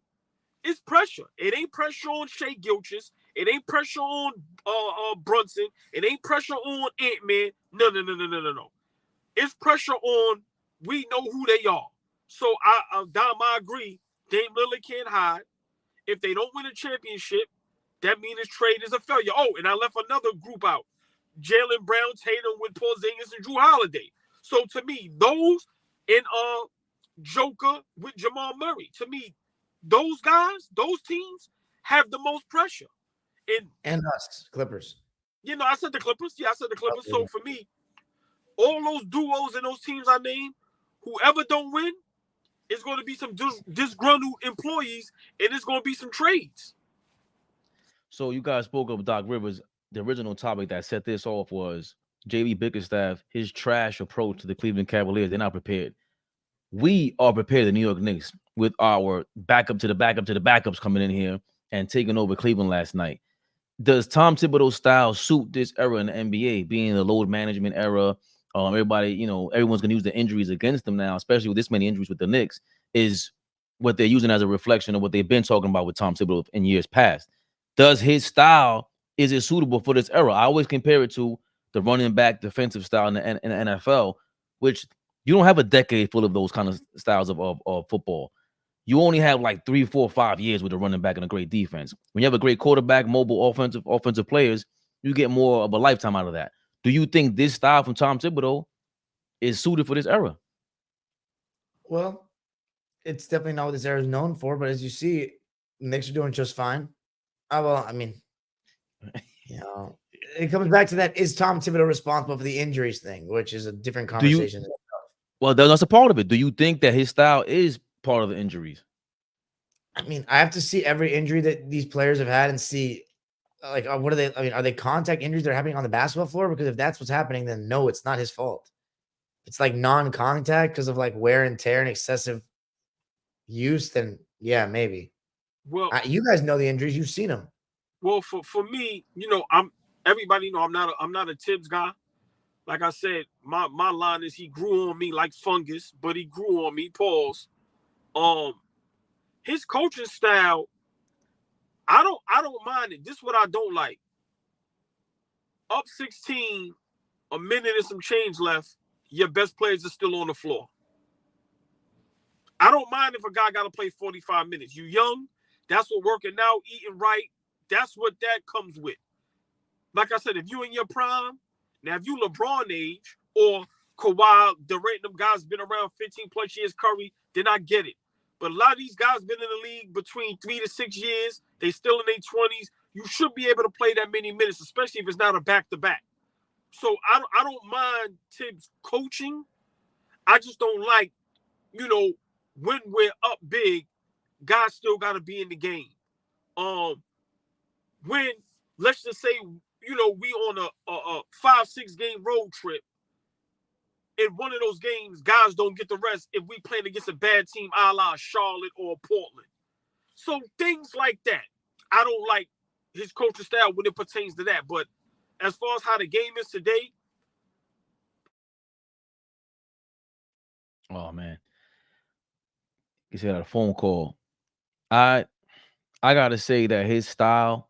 it's pressure. It ain't pressure on Shea Gilchrist. It ain't pressure on Brunson. It ain't pressure on Ant-Man. No. It's pressure on, we know who they are. So Dom, I agree. Dame Lillard can't hide. If they don't win a championship, that means his trade is a failure. Oh, and I left another group out. Jaylen Brown, Tatum with Porzingis and Drew Holiday. So to me, those and Joker with Jamal Murray. To me, those guys, those teams have the most pressure. And us, Clippers. You know, I said the Clippers. Yeah, I said the Clippers. So for me, all those duos and those teams I named, whoever don't win, it's going to be some disgruntled employees, and it's going to be some trades. So you guys spoke of Doc Rivers. The original topic that set this off was J.B. Bickerstaff, his trash approach to the Cleveland Cavaliers. They're not prepared. We are prepared, the New York Knicks, with our backup to the backups coming in here and taking over Cleveland last night. Does Tom Thibodeau's style suit this era in the NBA, being the load management era, everybody, everyone's gonna use the injuries against them now, especially with this many injuries with the Knicks, is what they're using as a reflection of what they've been talking about with Tom Thibodeau in years past. Does his style, is it suitable for this era? I always compare it to the running back defensive style in the NFL, which you don't have a decade full of those kind of styles of football. You only have like 3, 4, 5 years with a running back and a great defense. When you have a great quarterback, mobile offensive players, you get more of a lifetime out of that. Do you think this style from Tom Thibodeau is suited for this era? Well, it's definitely not what this era is known for, but as you see, Knicks are doing just fine. I mean, it comes back to that: is Tom Thibodeau responsible for the injuries thing, which is a different conversation. Well, that's a part of it. Do you think that his style is part of the injuries? I mean, I have to see every injury that these players have had and see, like, what are they? I mean, are they contact injuries that are happening on the basketball floor? Because if that's what's happening, then no, it's not his fault. It's like non-contact because of like wear and tear and excessive use. Then yeah, maybe. Well, you guys know the injuries. You've seen them. Well, for me, everybody know I'm not a Tibbs guy. Like I said, my line is he grew on me like fungus, but he grew on me. Pause. His coaching style, I don't mind it. This is what I don't like. Up 16, a minute and some change left, your best players are still on the floor. I don't mind if a guy got to play 45 minutes. You young, that's what working out, eating right, that's what that comes with. Like I said, if you in your prime, now if you LeBron age or Kawhi, Durant, them guys been around 15 plus years, Curry, then I get it. But a lot of these guys been in the league between 3 to 6 years. They still in their 20s. You should be able to play that many minutes, especially if it's not a back-to-back. So I don't mind Tibbs coaching. I just don't like, when we're up big, guys still got to be in the game. When, let's just say, we on a 5-6 game road trip, in one of those games, guys don't get the rest if we playing against a bad team a la Charlotte or Portland. So things like that. I don't like his coaching style when it pertains to that. But as far as how the game is today. Oh, man. You said a phone call. I got to say that his style,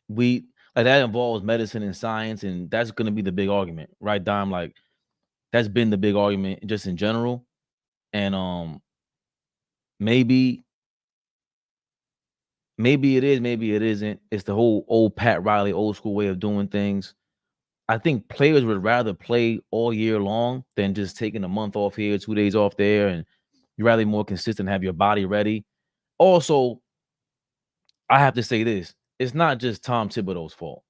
that involves medicine and science, and that's going to be the big argument, right, Dom? Like, that's been the big argument just in general. And maybe it is, maybe it isn't. It's the whole old Pat Riley, old school way of doing things. I think players would rather play all year long than just taking a month off here, 2 days off there, and you'd rather be more consistent, have your body ready. Also, I have to say this. It's not just Tom Thibodeau's fault.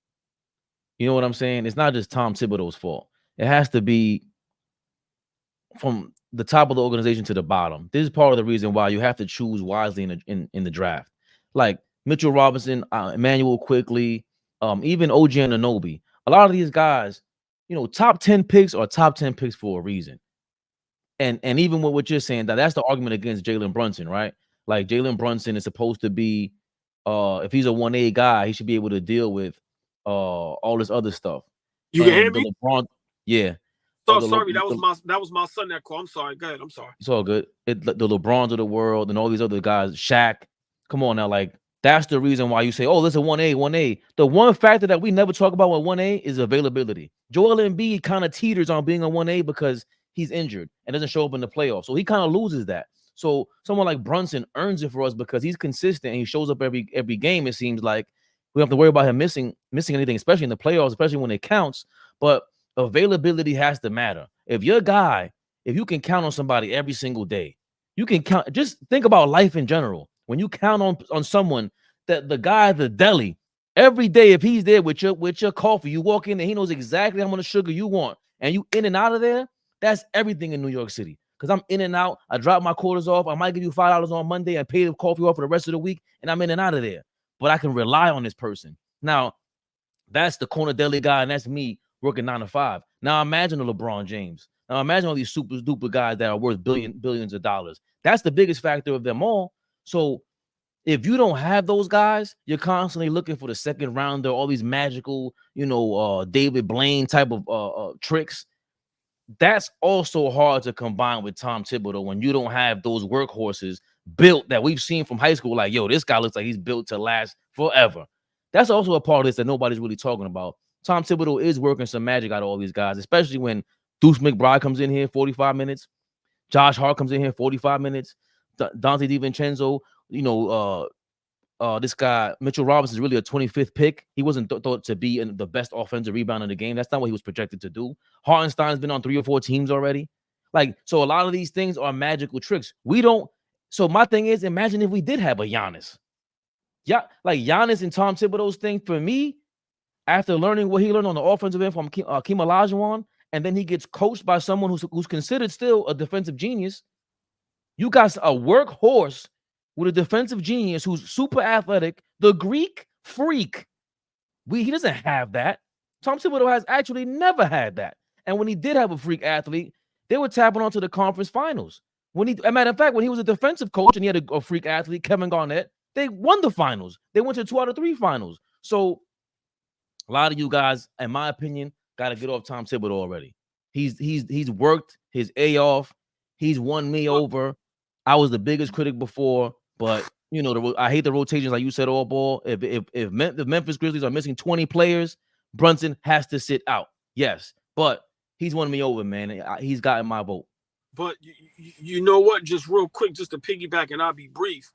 You know what I'm saying? It's not just Tom Thibodeau's fault. It has to be from the top of the organization to the bottom. This is part of the reason why you have to choose wisely in the draft. Like Mitchell Robinson, Emmanuel Quickly, even OG Anunoby. A lot of these guys, top 10 picks are top 10 picks for a reason. And even with what you're saying, that's the argument against Jalen Brunson, right? Like Jalen Brunson is supposed to be, if he's a 1A guy, he should be able to deal with all this other stuff. You can hear me? LeBron, yeah. Sorry, that was my son that called. I'm sorry. Go ahead. I'm sorry. It's all good. The LeBrons of the world and all these other guys, Shaq. Come on now, like that's the reason why you say, oh, this is a 1A. The one factor that we never talk about with 1A is availability. Joel Embiid kind of teeters on being a 1A because he's injured and doesn't show up in the playoffs. So he kind of loses that. So someone like Brunson earns it for us because he's consistent and he shows up every game. It seems like we don't have to worry about him missing anything, especially in the playoffs, especially when it counts. But availability has to matter. If you're a guy, if you can count on somebody every single day, you can count. Just think about life in general. When you count on someone, that the guy at the deli, every day, if he's there with your coffee, you walk in and he knows exactly how much sugar you want, and you in and out of there, that's everything in New York City. Because I'm in and out, I drop my quarters off, I might give you $5 on Monday and pay the coffee off for the rest of the week, and I'm in and out of there. But I can rely on this person. Now, that's the corner deli guy, and that's me working 9 to 5. Now imagine a LeBron James. Now imagine all these super duper guys that are worth billions of dollars. That's the biggest factor of them all. So If you don't have those guys, you're constantly looking for the second rounder, all these magical, David Blaine type of tricks. That's also hard to combine with Tom Thibodeau when you don't have those workhorses built that we've seen from high school. Like, yo, this guy looks like he's built to last forever. That's also a part of this that nobody's really talking about. Tom Thibodeau is working some magic out of all these guys, especially when Deuce McBride comes in here 45 minutes. Josh Hart comes in here 45 minutes. Dante DiVincenzo, this guy, Mitchell Robinson, is really a 25th pick. He wasn't thought to be the best offensive rebounder in the game. That's not what he was projected to do. Hartenstein's been on 3 or 4 teams already. So a lot of these things are magical tricks. We don't. So my thing is, imagine if we did have a Giannis. Yeah, like Giannis and Tom Thibodeau's thing for me, after learning what he learned on the offensive end from Hakeem Olajuwon, and then he gets coached by someone who's considered still a defensive genius. You got a workhorse with a defensive genius who's super athletic, the Greek freak. He doesn't have that. Tom Thibodeau has actually never had that. And when he did have a freak athlete, they were tapping onto the conference finals. As a matter of fact, when he was a defensive coach and he had a freak athlete, Kevin Garnett, they won the finals. They went to 2 out of 3 finals. So a lot of you guys, in my opinion, got to get off Tom Thibodeau already. He's worked his A off. He's won me over. I was the biggest critic before, but I hate the rotations, like you said, all ball. If the Memphis Grizzlies are missing 20 players, Brunson has to sit out. Yes, but he's won me over, man. He's gotten my vote. But you know what? Just real quick, just to piggyback, and I'll be brief.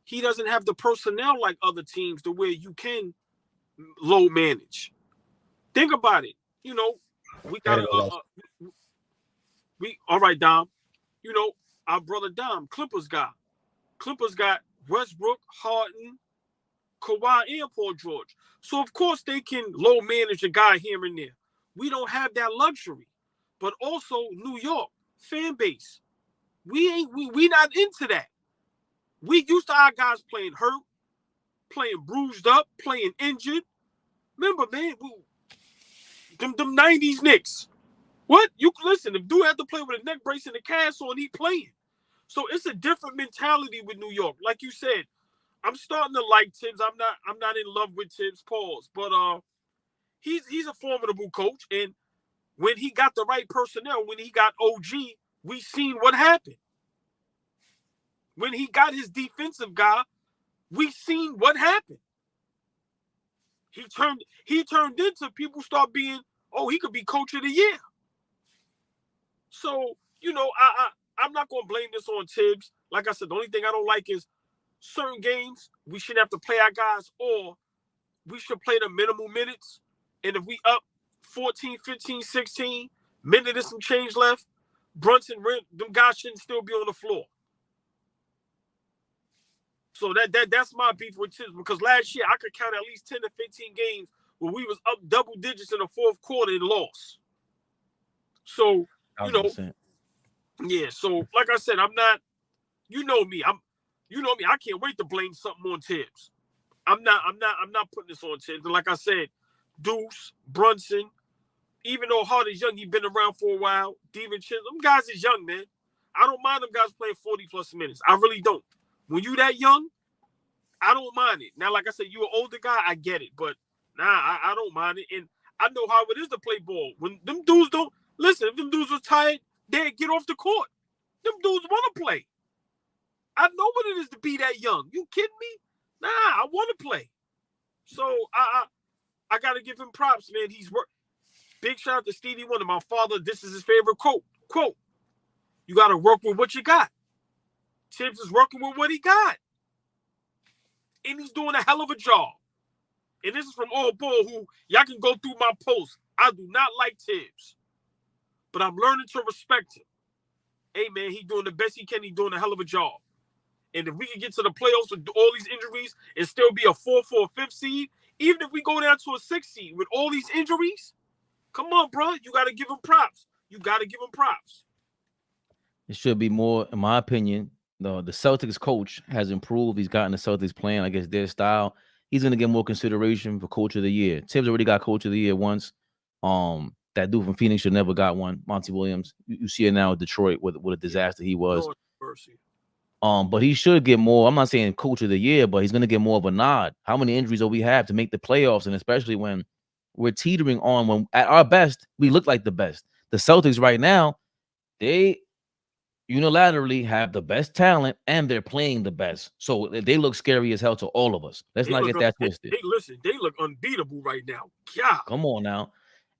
He doesn't have the personnel like other teams to where you can low manage. Think about it. We got all right, Dom. Our brother Dom, Clippers got Westbrook, Harden, Kawhi, and Paul George. So of course they can low manage a guy here and there. We don't have that luxury. But also New York fan base, we not into that. We used to our guys playing hurt, playing bruised up, playing injured. Remember, man, them 90s Knicks. What? You listen, if dude had to play with a neck brace and a cast on, he playing. So it's a different mentality with New York. Like you said, I'm starting to like Tibbs. I'm not in love with Tibbs, pause. But he's a formidable coach. And when he got the right personnel, when he got OG, we seen what happened. When he got his defensive guy, we seen what happened. He turned into people start being, he could be coach of the year. So, I'm not going to blame this on Tibbs. Like I said, the only thing I don't like is certain games, we shouldn't have to play our guys, or we should play the minimal minutes. And if we up 14, 15, 16, minute and some change left, Brunson, them guys shouldn't still be on the floor. So that's my beef with Tibbs, because last year I could count at least 10 to 15 games where we was up double digits in the fourth quarter and lost. So, 100%. Yeah, so like I said, I'm not, you know me, I can't wait to blame something on Tibbs. I'm not putting this on Tibbs. And like I said, Deuce, Brunson, even though Hart is young, he's been around for a while. DiVincenzo, them guys is young, man. I don't mind them guys playing 40 plus minutes. I really don't. When you that young, I don't mind it. Now, like I said, you an older guy, I get it. But I don't mind it. And I know how it is to play ball. When them dudes don't, listen, if them dudes are tired, they get off the court. Them dudes want to play. I know what it is to be that young. You kidding me? Nah, I want to play. So I got to give him props, man. He's work. Big shout out to Stevie Wonder, my father. This is his favorite quote. You got to work with what you got. Tibbs is working with what he got. And he's doing a hell of a job. And this is from AllBall, who y'all can go through my posts. I do not like Tibbs, but I'm learning to respect him. Hey, man, he's doing the best he can. He's doing a hell of a job. And if we can get to the playoffs with all these injuries and still be a 4th or a 5th seed, even if we go down to a 6th seed with all these injuries, come on, bro. You got to give him props. It should be more, in my opinion. The Celtics coach has improved. He's gotten the Celtics playing, I guess, their style. He's going to get more consideration for coach of the year. Tibbs already got coach of the year once. That dude from Phoenix should never got one. Monty Williams. You see it now with Detroit with a disaster he was. But he should get more. I'm not saying coach of the year, but he's gonna get more of a nod. How many injuries do we have to make the playoffs? And especially when we're teetering on, when at our best, we look like the best. The Celtics right now, they unilaterally have the best talent and they're playing the best. So they look scary as hell to all of us. Let's not get that twisted. They look unbeatable right now. Yeah. Come on now.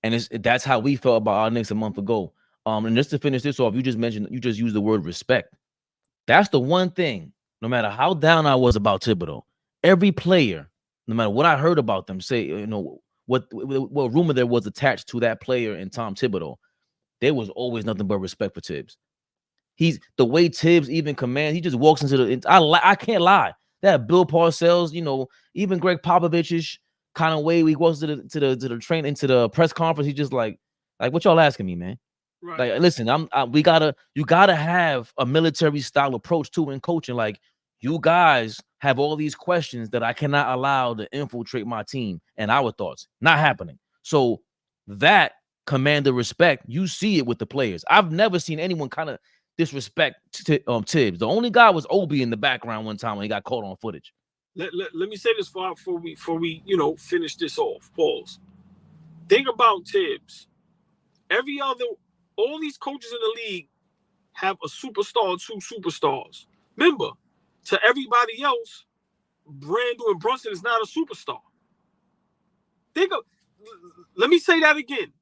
And that's how we felt about our Knicks a month ago. And just to finish this off, you just used the word respect. That's the one thing, no matter how down I was about Thibodeau, every player, no matter what I heard about them, say, you know, what rumor there was attached to that player and Tom Thibodeau, there was always nothing but respect for Tibbs. He's the way Tibbs even commands, he just walks into the, I can't lie. That Bill Parcells, you know, even Greg Popovich's kind of way he walks to the train, into the press conference, he just like what y'all asking me, man? Right. Like, listen, you gotta have a military style approach to in coaching. Like, you guys have all these questions that I cannot allow to infiltrate my team and our thoughts. Not happening. So that command of respect, you see it with the players. I've never seen anyone kind of disrespect Tibbs. The only guy was Obi in the background one time when he got caught on footage. Let me say this before we finish this off. Pause. Think about Tibbs. All these coaches in the league have a superstar, 2 superstars. Remember, to everybody else, Randall and Brunson is not a superstar. Let me say that again.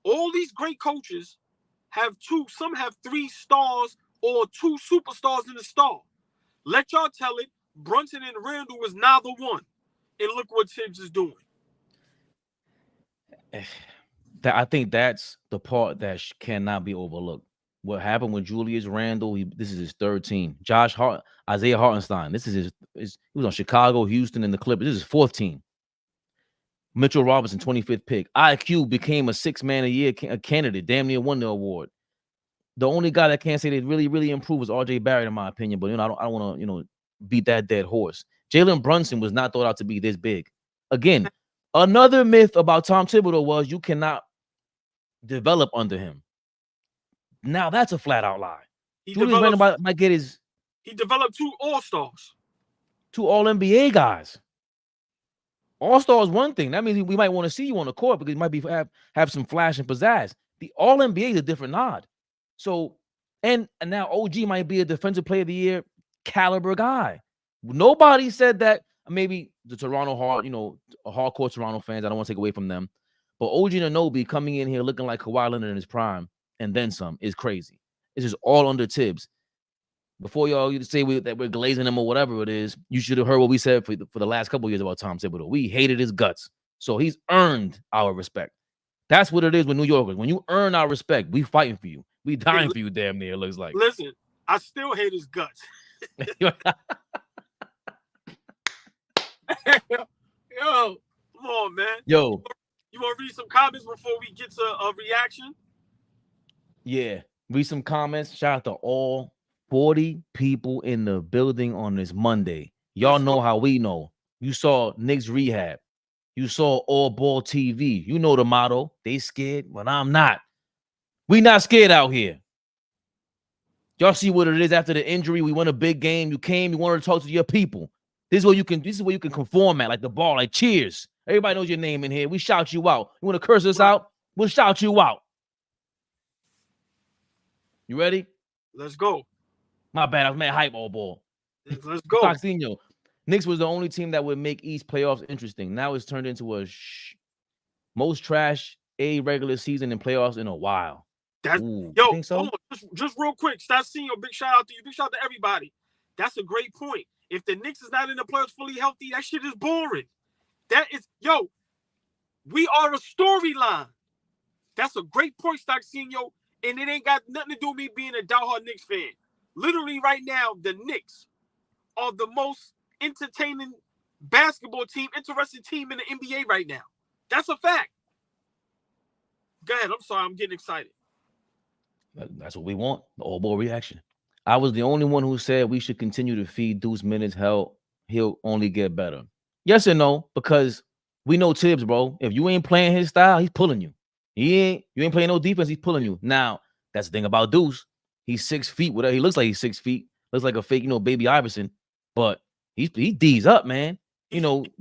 All these great coaches have 2, some have 3 stars or 2 superstars in the star. Let y'all tell it, Brunson and Randall was neither one. And look what Tibbs is doing. I think that's the part that cannot be overlooked. What happened with Julius Randle? This is his 3rd team. Isaiah Hartenstein. This is he was on Chicago, Houston, and the Clippers. This is his 4th team. Mitchell Robinson, 25th pick. IQ became a 6-man a year candidate. Damn near won the award. The only guy that can't say they really improved was RJ Barrett, in my opinion. But I don't want to beat that dead horse. Jalen Brunson was not thought out to be this big. Again, another myth about Tom Thibodeau was you cannot develop under him. Now that's a flat out lie. Julius Randle might get his. He developed 2 all-stars, 2 all-NBA guys. All-star is one thing. That means we might want to see you on the court because you might have some flash and pizzazz. The all-NBA is a different nod. So, and now OG might be a defensive player of the year caliber guy. Nobody said that. Maybe the Toronto hardcore Toronto fans, I don't want to take away from them. But OG Anunoby coming in here looking like Kawhi Leonard in his prime and then some is crazy. It's just all under Tibbs. Before y'all say that we're glazing him or whatever it is, you should have heard what we said for the last couple of years about Tom Thibodeau. We hated his guts. So he's earned our respect. That's what it is with New Yorkers. When you earn our respect, we fighting for you. We dying for you, damn near, it looks like. Listen, I still hate his guts. Yo, come on, man. Yo. You want to read some comments before we get to a reaction? Yeah, read some comments. Shout out to all 40 people in the building on this Monday. Y'all know how we know. You saw Knicks Rehab. You saw AllBall TV. You know the motto. They scared, but I'm not. We not scared out here. Y'all see what it is after the injury. We won a big game. You came, you wanted to talk to your people. This is where you can conform at, like the ball, like cheers. Everybody knows your name in here. We shout you out. You want to curse us out? We'll shout you out. You ready? Let's go. My bad. I was mad hype all ball. Let's go. Foxinho. Knicks was the only team that would make East playoffs interesting. Now it's turned into a most trash regular season and playoffs in a while. Yo, so? Hold on, just real quick. Foxinho, big shout out to you. Big shout out to everybody. That's a great point. If the Knicks is not in the playoffs fully healthy, that shit is boring. We are a storyline. That's a great point, Foxinho, and it ain't got nothing to do with me being a diehard Knicks fan. Literally right now, the Knicks are the most entertaining basketball team, interesting team in the NBA right now. That's a fact. Go ahead. I'm sorry. I'm getting excited. That's what we want. The AllBall reaction. I was the only one who said we should continue to feed Deuce minutes. Hell, he'll only get better. Yes and no, because we know Tibbs, bro. If you ain't playing his style, he's pulling you. You ain't playing no defense, he's pulling you. Now, that's the thing about Deuce. He's 6 feet. Whatever he looks like, he's 6 feet. looks like a fake, Baby Iverson, but he D's up, man.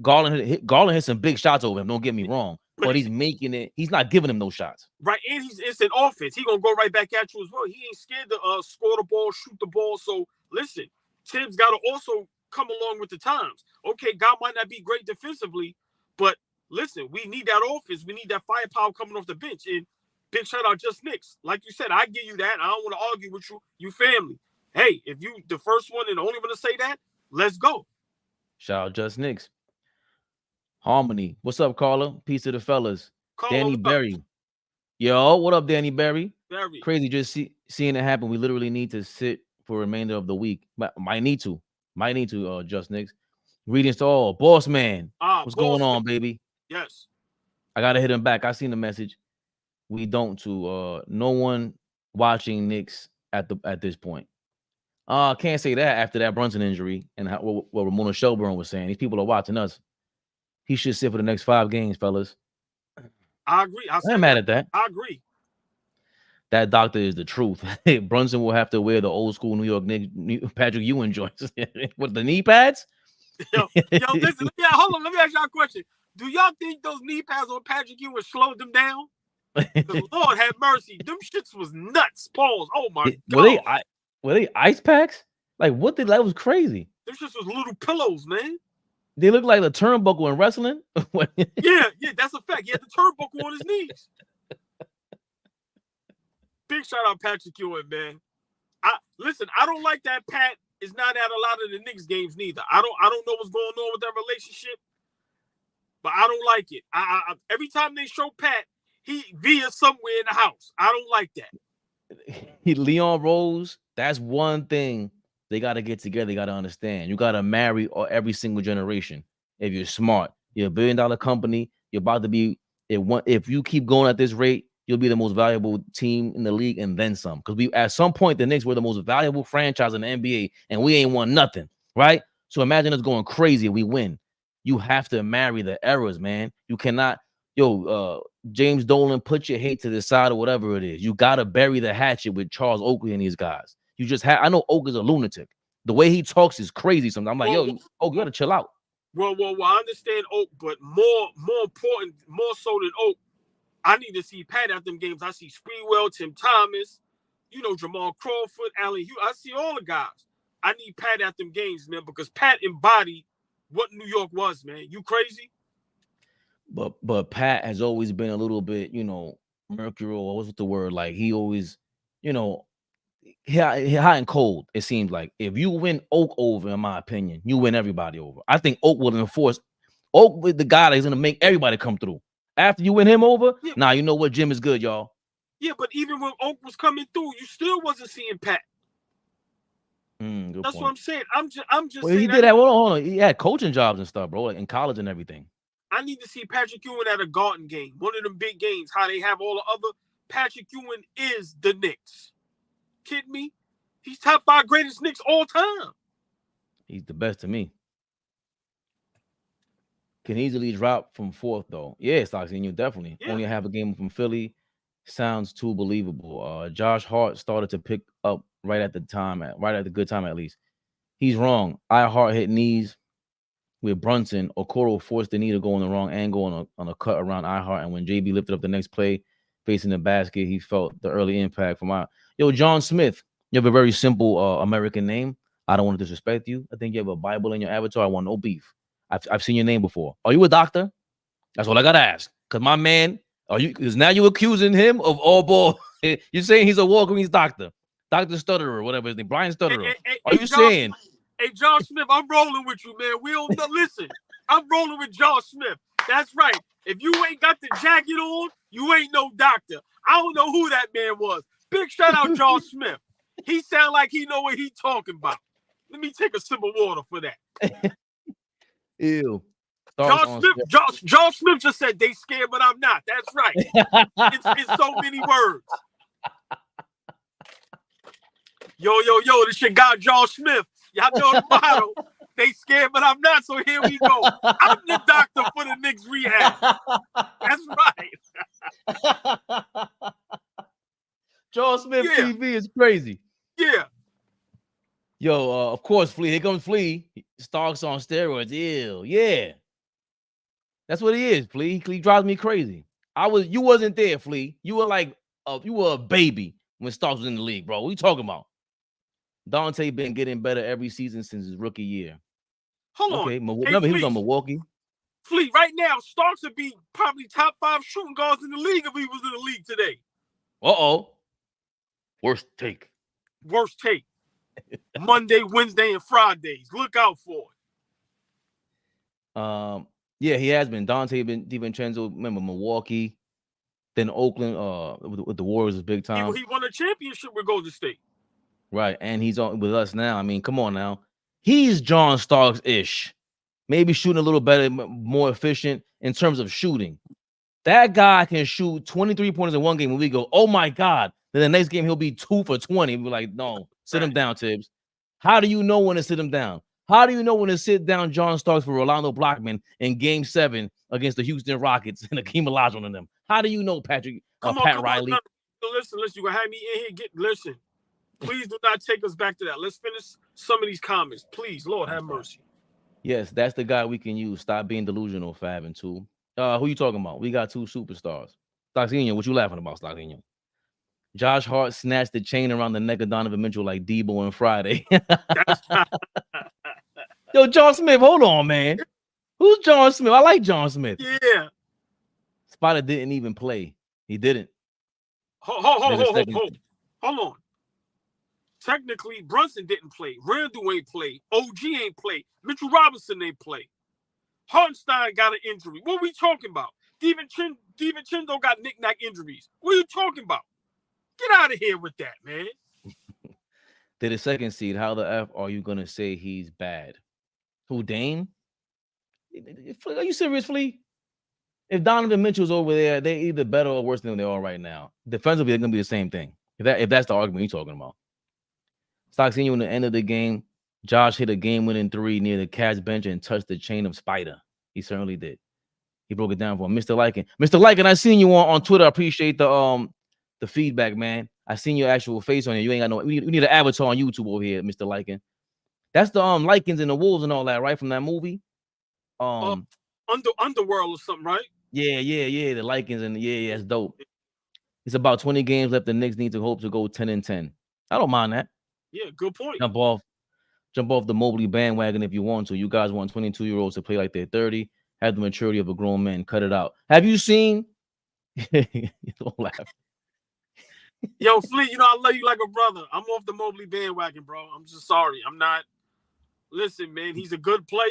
Garland hit some big shots over him. Don't get me wrong, but he's making it. He's not giving him no shots. Right, and he's instant offense. He gonna go right back at you as well. He ain't scared to score the ball, shoot the ball. So listen, Tibbs got to also come along with the times. Okay, God might not be great defensively, but listen, we need that offense. We need that firepower coming off the bench. And big shout out Just Knicks. Like you said, I give you that. I don't want to argue with you. You family. Hey, if you the first one and the only one to say that, let's go. Shout out Just Knicks. Harmony. What's up, Carla? Peace to the fellas. Carla, Danny Berry. Yo, what up, Danny Berry? Berry. Crazy just seeing it happen. We literally need to sit for the remainder of the week. Might need to, Just Knicks. Greetings to all. Boss man. What's going on, baby? Yes. I gotta hit him back. I seen the message. We don't no one watching Knicks at this point. Can't say that after that Brunson injury and what Ramona Shelburne was saying. These people are watching us. He should sit for the next 5 games, fellas. I agree. I'm mad at that. I agree. That doctor is the truth. Brunson will have to wear the old school New York Knicks Patrick Ewing joints with the knee pads. Yo, listen. Hold on. Let me ask y'all a question. Do y'all think those knee pads on Patrick Ewing slowed them down? The Lord have mercy. Them shits was nuts. Pause. Oh my God. Were they ice packs? Like what? That was crazy. Them shits was little pillows, man. They look like the turnbuckle in wrestling. yeah, that's a fact. He had the turnbuckle on his knees. Big shout out Patrick Ewing, man. Listen, I don't like that Pat is not at a lot of the Knicks games neither. I don't know what's going on with that relationship, but I don't like it. I every time they show Pat, he via somewhere in the house. I don't like that. Leon Rose, that's one thing they got to get together. They got to understand. You got to marry every single generation. If you're smart, you're $1 billion company. You're about to be if you keep going at this rate, you'll be the most valuable team in the league and then some. Because at some point the Knicks were the most valuable franchise in the NBA and we ain't won nothing, right? So imagine us going crazy if we win. You have to marry the eras, man. You cannot, James Dolan, put your hate to the side or whatever it is. You got to bury the hatchet with Charles Oakley and these guys. You just have, I know Oak is a lunatic. The way he talks is crazy sometimes. I'm like, Oak, you got to chill out. Well, I understand Oak, but more important, more so than Oak, I need to see Pat at them games. I see Sprewell, Tim Thomas, Jamal Crawford, Allen Hughes. I see all the guys. I need Pat at them games, man, because Pat embodied what New York was, man. You crazy? But Pat has always been a little bit, mercurial. What's the word? Like he always, hot and cold. It seems like if you win Oak over, in my opinion, you win everybody over. I think Oak will enforce. Oak with the guy that's gonna make everybody come through. After you win him over, you know what? Jim is good, y'all. Yeah, but even when Oak was coming through, you still wasn't seeing Pat. That's what I'm saying. I'm just well, saying. He did that. Hold on. He had coaching jobs and stuff, bro, like in college and everything. I need to see Patrick Ewing at a Garden game, one of them big games. How they have all the other. Patrick Ewing is the Knicks. Kidding me? He's top 5 greatest Knicks all time. He's the best to me. Can easily drop from 4th though. Yeah, Stocksy, you definitely only have a game from Philly. Sounds too believable. Josh Hart started to pick up right at the good time at least. He's wrong. Hart hit knees with Brunson. Okoro forced the knee to go in the wrong angle on a cut around Hart, and when JB lifted up the next play facing the basket, he felt the early impact from John Smith. You have a very simple American name. I don't want to disrespect you. I think you have a Bible in your avatar. I want no beef. I've seen your name before. Are you a doctor? That's all I gotta ask. Cause my man, because now you accusing him of AllBall. You're saying he's a Walgreens doctor, Dr. Stutterer, whatever his name, Brian Stutterer. Are you saying? Hey, John Smith, I'm rolling with you, man. We don't listen. I'm rolling with John Smith. That's right. If you ain't got the jacket on, you ain't no doctor. I don't know who that man was. Big shout out John Smith. He sound like he know what he talking about. Let me take a sip of water for that. Ew. John Smith just said they scared, but I'm not. That's right. It's so many words. Yo, this your guy, John Smith. Y'all know the motto. They scared, but I'm not. So here we go. I'm the doctor for the Knicks Rehab. That's right. John Smith TV is crazy. Yeah. Yo, of course, Flea. Here comes Flea. Starks on steroids. Ew. Yeah. That's what he is, Flea. He drives me crazy. You wasn't there, Flea. You were like you were a baby when Starks was in the league, bro. What you talking about? Dante been getting better every season since his rookie year. Hold Okay, on. remember he was on Milwaukee. Flea, right now, Starks would be probably top 5 shooting guards in the league if he was in the league today. Worst take. Worst take. Monday, Wednesday, and Fridays. Look out for it. Yeah, he has been. Dante DiVincenzo, remember Milwaukee, then Oakland, with the Warriors is big time. He won a championship with Golden State. Right, and he's on with us now. I mean, come on now. He's John Starks-ish. Maybe shooting a little better, more efficient in terms of shooting. That guy can shoot 23 pointers in one game, and we go, oh my God. Then the next game, he'll be 2 for 20. We're like, no, sit him down, Tibbs. How do you know when to sit him down? How do you know when to sit down John Starks for Rolando Blackman in Game 7 against the Houston Rockets and Akeem Olajuwon and them? How do you know, Pat Riley? Listen, you're going to have me in here. Listen, please do not take us back to that. Let's finish some of these comments. Please, Lord, have mercy. Yes, that's the guy we can use. Stop being delusional, Fab and 2. Who you talking about? We got 2 superstars. Stocksinho, what you laughing about, Stocksinho? Josh Hart snatched the chain around the neck of Donovan Mitchell like Debo and Friday. Yo, John Smith, hold on, man. Who's John Smith? I like John Smith. Yeah. Spider didn't even play. He didn't. Hold on. Technically, Brunson didn't play. Randall ain't play. OG ain't play. Mitchell Robinson ain't play. Hartenstein got an injury. What are we talking about? DiVincenzo got knick-knack injuries. What are you talking about? Get out of here with that, man. They're the second seed. How the F are you going to say he's bad? Who, Dame? Are you serious, Flea? If Donovan Mitchell's over there, they're either better or worse than they are right now. Defensively, they're going to be the same thing. If that's the argument you're talking about. Stocksinho, in the end of the game, Josh hit a game-winning 3 near the Cavs bench and touched the chain of Spider. He certainly did. He broke it down for him. Mr. Lycan. Mr. Lycan, I seen you on Twitter. I appreciate the feedback, man. I seen your actual face on it. You ain't got no. We need an avatar on YouTube over here, Mr. Lycan. That's the Lycans and the Wolves and all that, right? From that movie. Underworld or something, right? Yeah. The Lycans and yeah, it's dope. It's about 20 games left. The Knicks need to hope to go 10-10. I don't mind that. Yeah, good point. Jump off the Mobley bandwagon if you want to. You guys want 22-year-olds to play like they're 30. Have the maturity of a grown man. Cut it out. Have you seen? Don't laugh. Yo, Flea, I love you like a brother. I'm off the Mobley bandwagon, bro. I'm just sorry. I'm not. Listen, man, he's a good player.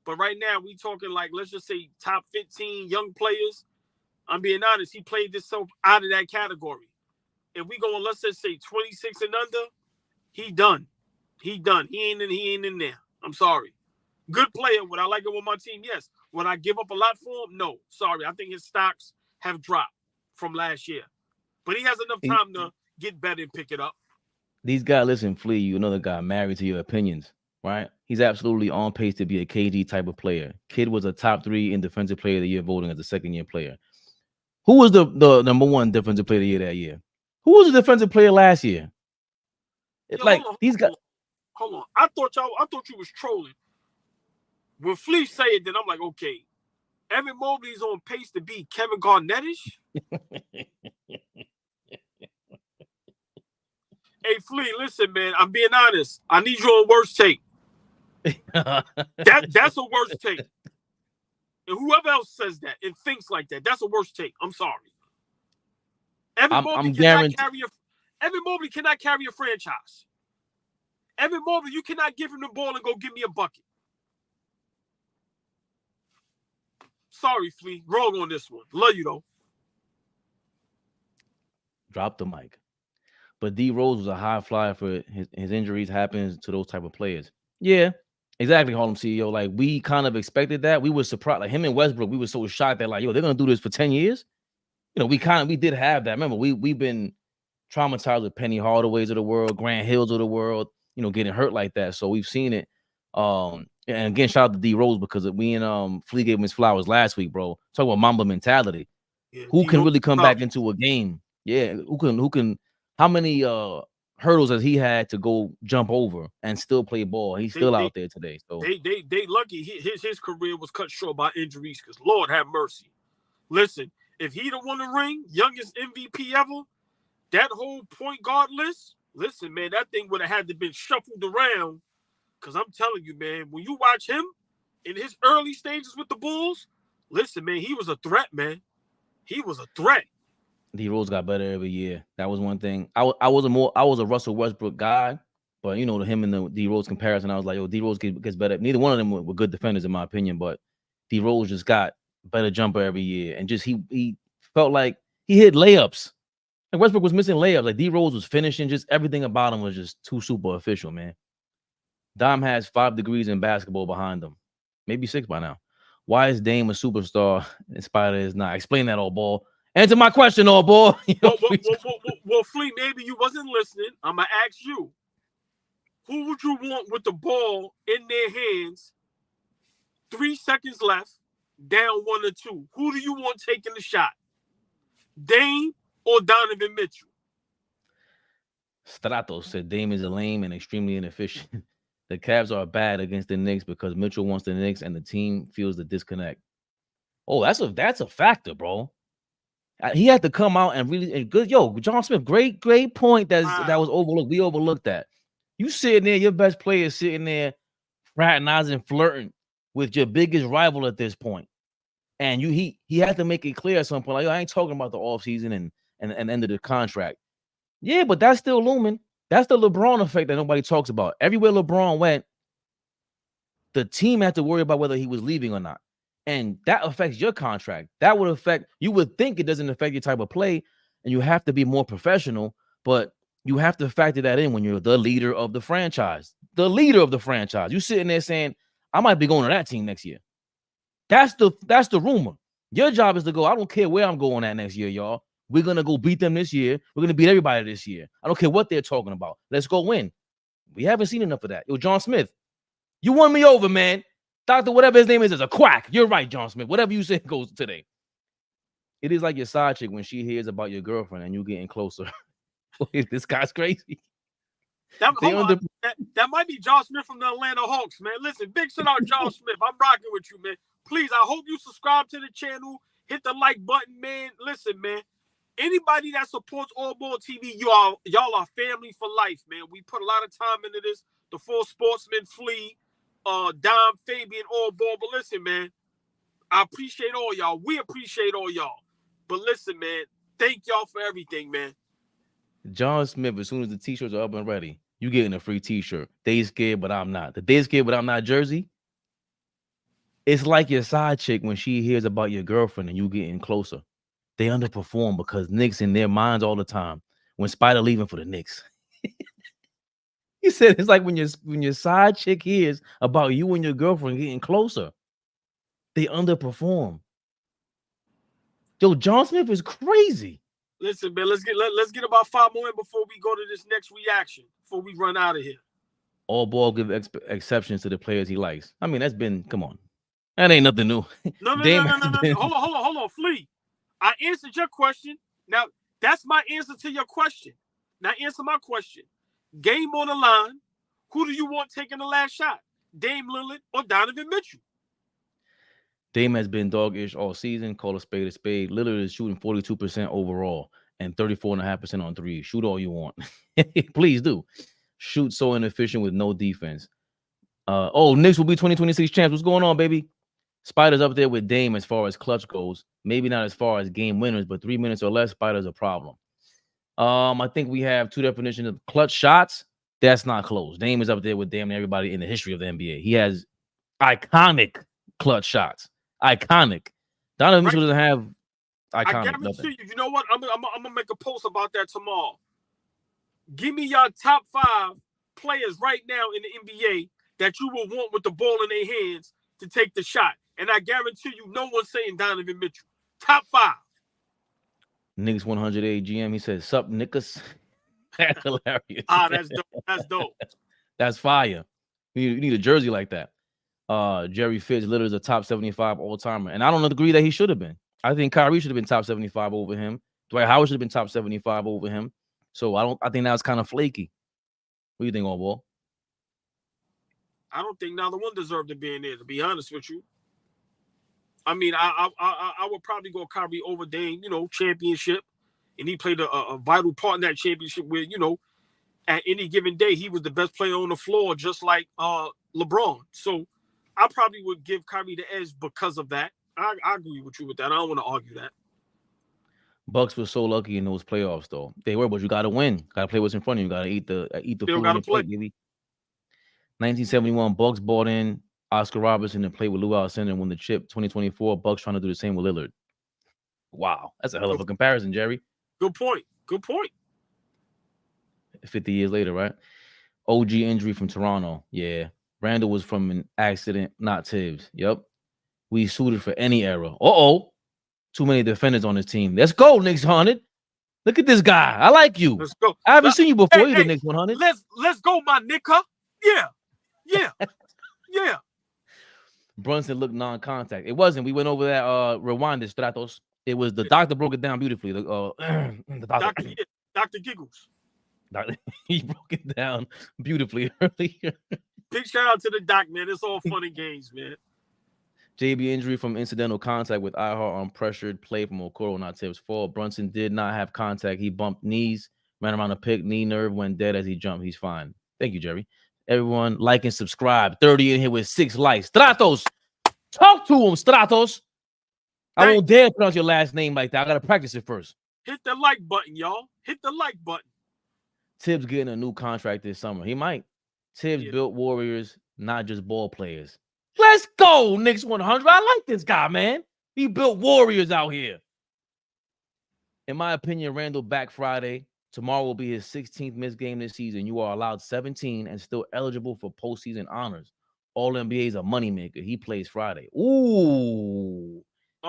But right now, we talking like, let's just say top 15 young players. I'm being honest. He played himself out of that category. If we go on, let's just say 26 and under, he done. He ain't in there. I'm sorry. Good player. Would I like it with my team? Yes. Would I give up a lot for him? No. Sorry. I think his stocks have dropped from last year. But he has enough time to get better and pick it up. These guys, listen, Flea, you another guy married to your opinions, right? He's absolutely on pace to be a KG type of player. Kid was a top 3 in defensive player of the year voting as a second-year player. Who was the number 1 defensive player of the year that year? Who was the defensive player last year? These guys. Hold on. I thought you was trolling. When Flea said it, then I'm like, okay. Evan Mobley's on pace to be Kevin Garnett-ish. Hey, Flea, listen, man. I'm being honest. I need you on worst take. That's a worst take. And whoever else says that and thinks like that, that's a worst take. I'm sorry. Evan Mobley cannot carry a franchise. Evan Mobley, you cannot give him the ball and go give me a bucket. Sorry, Flea. Wrong on this one. Love you, though. Drop the mic. But D Rose was a high flyer for his injuries happens to those type of players. Yeah, exactly, Harlem CEO. Like, we kind of expected that. We were surprised. Like, him and Westbrook, we were so shocked that, like, yo, they're going to do this for 10 years? We did have that. Remember, we've been traumatized with Penny Hardaways of the world, Grant Hills of the world, getting hurt like that. So we've seen it. And again, shout out to D Rose because we and Flea gave him his flowers last week, bro. Talk about Mamba mentality. Yeah, who can really come back into a game? Yeah, who can? How many hurdles as he had to go jump over and still play ball. He's still out there today. So they lucky his career was cut short by injuries, because Lord have mercy. Listen, if he'd have won the ring, youngest MVP ever, that whole point guard list, listen, man, that thing would have had to been shuffled around. Because I'm telling you, man, when you watch him in his early stages with the Bulls, listen, man, he was a threat, man. He was a threat. D Rose got better every year. That was one thing. I was a Russell Westbrook guy, but you know, him and the D Rose comparison, I was like, yo, D Rose gets better. Neither one of them were good defenders in my opinion, but D Rose just got better jumper every year, and just he felt like he hit layups. Like Westbrook was missing layups. Like D Rose was finishing. Just everything about him was just too super official, man. Dom has 5 degrees in basketball behind him, maybe 6 by now. Why is Dame a superstar and Spider is not? Explain that, AllBall. Answer my question, AllBall. Well, Flea, maybe you wasn't listening. I'm gonna ask you: who would you want with the ball in their hands? 3 seconds left, down 1 or 2. Who do you want taking the shot? Dame or Donovan Mitchell? Stratos said Dame is a lame and extremely inefficient. The Cavs are bad against the Knicks because Mitchell wants the Knicks and the team feels the disconnect. Oh, that's a factor, bro. He had to come out and really good. Yo, John Smith, great point. That was overlooked. We overlooked that. You sitting there, your best player is sitting there fraternizing, flirting with your biggest rival at this point. And he had to make it clear at some point, like, yo, I ain't talking about the offseason and end of the contract. Yeah, but that's still looming. That's the LeBron effect that nobody talks about. Everywhere LeBron went, the team had to worry about whether he was leaving or not. And that affects your contract. That would affect, you would think it doesn't affect your type of play, and you have to be more professional, but you have to factor that in when you're the leader of the franchise. The leader of the franchise. You sitting there saying, I might be going to that team next year. That's the rumor. Your job is to go, I don't care where I'm going at next year, y'all. We're going to go beat them this year. We're going to beat everybody this year. I don't care what they're talking about. Let's go win. We haven't seen enough of that. Yo, John Smith, you won me over, man. Doctor, whatever his name is a quack. You're right, John Smith. Whatever you say goes today. It is like your side chick when she hears about your girlfriend and you getting closer. This guy's crazy. That might be John Smith from the Atlanta Hawks, man. Listen, big shout out John Smith. I'm rocking with you, man. Please, I hope you subscribe to the channel. Hit the like button, man. Listen, man. Anybody that supports AllBall TV, y'all are family for life, man. We put a lot of time into this. The Full Sportsman, Flea, Dom, Fabian, AllBall. But listen, man, I appreciate all y'all. We appreciate all y'all. But listen, man, thank y'all for everything, man. John Smith, as soon as the t-shirts are up and ready, you getting a free t-shirt. They scared, but I'm not. The they scared, but I'm not jersey. It's like your side chick when she hears about your girlfriend and you getting closer. They underperform because Knicks in their minds all the time. When Spider leaving for the Knicks. He said it's like when your side chick hears about you and your girlfriend getting closer. They underperform. Yo, John Smith is crazy. Listen, man, let's get about 5 more in before we go to this next reaction, before we run out of here. AllBall give exceptions to the players he likes. I mean, that's been, come on. That ain't nothing new. No. Hold on, Flea. I answered your question. Now, that's my answer to your question. Now, answer my question. Game on the line. Who do you want taking the last shot? Dame Lillard or Donovan Mitchell? Dame has been doggish all season. Call a spade a spade. Lillard is shooting 42% overall and 34.5% on threes. Shoot all you want. Please do. Shoot so inefficient with no defense. Knicks will be 2026 champs. What's going on, baby? Spider's up there with Dame as far as clutch goes. Maybe not as far as game winners, but 3 minutes or less, Spider's a problem. I think we have 2 definitions of clutch shots. That's not close. Dame is up there with damn everybody in the history of the NBA. He has iconic clutch shots. Iconic. Donovan Mitchell doesn't have iconic. I guarantee you. You know what? I'm gonna make a post about that tomorrow. Give me your top 5 players right now in the NBA that you will want with the ball in their hands to take the shot. And I guarantee you, no one's saying Donovan Mitchell. Top 5. Knicks 108 GM. He says, "Sup, Nickus." That's hilarious. That's dope. That's dope. That's fire. You need a jersey like that. Jerry Fitz literally is a top 75 all-timer. And I don't agree that he should have been. I think Kyrie should have been top 75 over him. Dwight Howard should have been top 75 over him. So I think that was kind of flaky. What do you think, AllBall? I don't think neither one deserved to be in there, to be honest with you. I mean, I would probably go Kyrie over Dame, championship. And he played a vital part in that championship where, at any given day, he was the best player on the floor, just like LeBron. So I probably would give Kyrie the edge because of that. I agree with you with that. I don't want to argue that. Bucks were so lucky in those playoffs, though. They were, but you got to win. Got to play what's in front of you. Got to eat the Still food on your plate, baby. 1971, Bucks bought in Oscar Robertson and played with Lou Alcindor and won the chip. 2024, Bucks trying to do the same with Lillard. Wow, that's a hell of a comparison, Jerry. Good point. 50 years later, right? OG injury from Toronto. Yeah. Randall was from an accident, not Tibbs. Yep. We suited for any era. Too many defenders on this team. Let's go, Knicks 100. Look at this guy. I like you. Let's go. I haven't seen you before either, Knicks 100. Let's go, my nigga. Yeah. Brunson looked non-contact. It wasn't. We went over that rewind it, Stratos. It was the doctor broke it down beautifully. The Dr. Giggles. He broke it down beautifully earlier. Big shout out to the doc, man. It's all fun and games, man. JB injury from incidental contact with Ihart on pressured play from Okoro, not Tibbs' fault. Brunson did not have contact. He bumped knees, ran around a pick, knee nerve went dead as he jumped. He's fine. Thank you, Jerry. Everyone, like and subscribe. 30 in here with 6 likes. Stratos, talk to him, Stratos. I won't dare pronounce your last name like that. I got to practice it first. Hit the like button, y'all. Hit the like button. Tibbs getting a new contract this summer. He might. Tibbs built Warriors, not just ball players. Let's go, Knicks 100. I like this guy, man. He built Warriors out here. In my opinion, Randall back Friday. Tomorrow will be his 16th missed game this season. You are allowed 17 and still eligible for postseason honors. All-NBA is a moneymaker. He plays Friday. Ooh.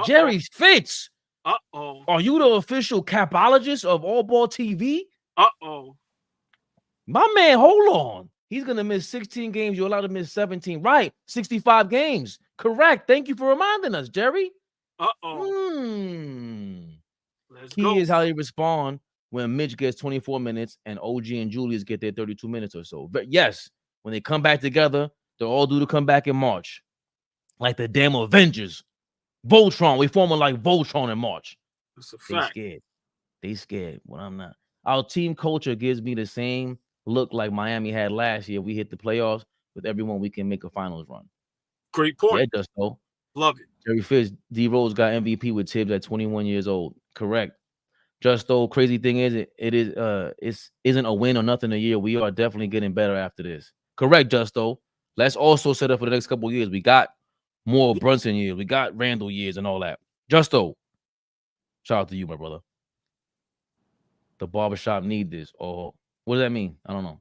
Jerry Fitz. Are you the official capologist of AllBall TV? My man, hold on. He's going to miss 16 games. You're allowed to miss 17. Right. 65 games. Correct. Thank you for reminding us, Jerry. Key is how they respond when Mitch gets 24 minutes and OG and Julius get their 32 minutes or so. But yes, when they come back together, they're all due to come back in March. Like the damn Avengers. Voltron. We forming like Voltron in March. That's a fact. They scared. Well, I'm not. Our team culture gives me the same look like Miami had last year. We hit the playoffs with everyone. We can make a finals run. Great point. Yeah, it does though. Love it. Jerry Fitz, D Rose got MVP with Tibbs at 21 years old. Correct. Just though, crazy thing is, it isn't a win or nothing a year. We are definitely getting better after this. Correct, Justo. Let's also set up for the next couple of years. We got more Brunson years. We got Randall years and all that. Justo. Shout out to you, my brother. The barbershop need this. Oh, what does that mean? I don't know.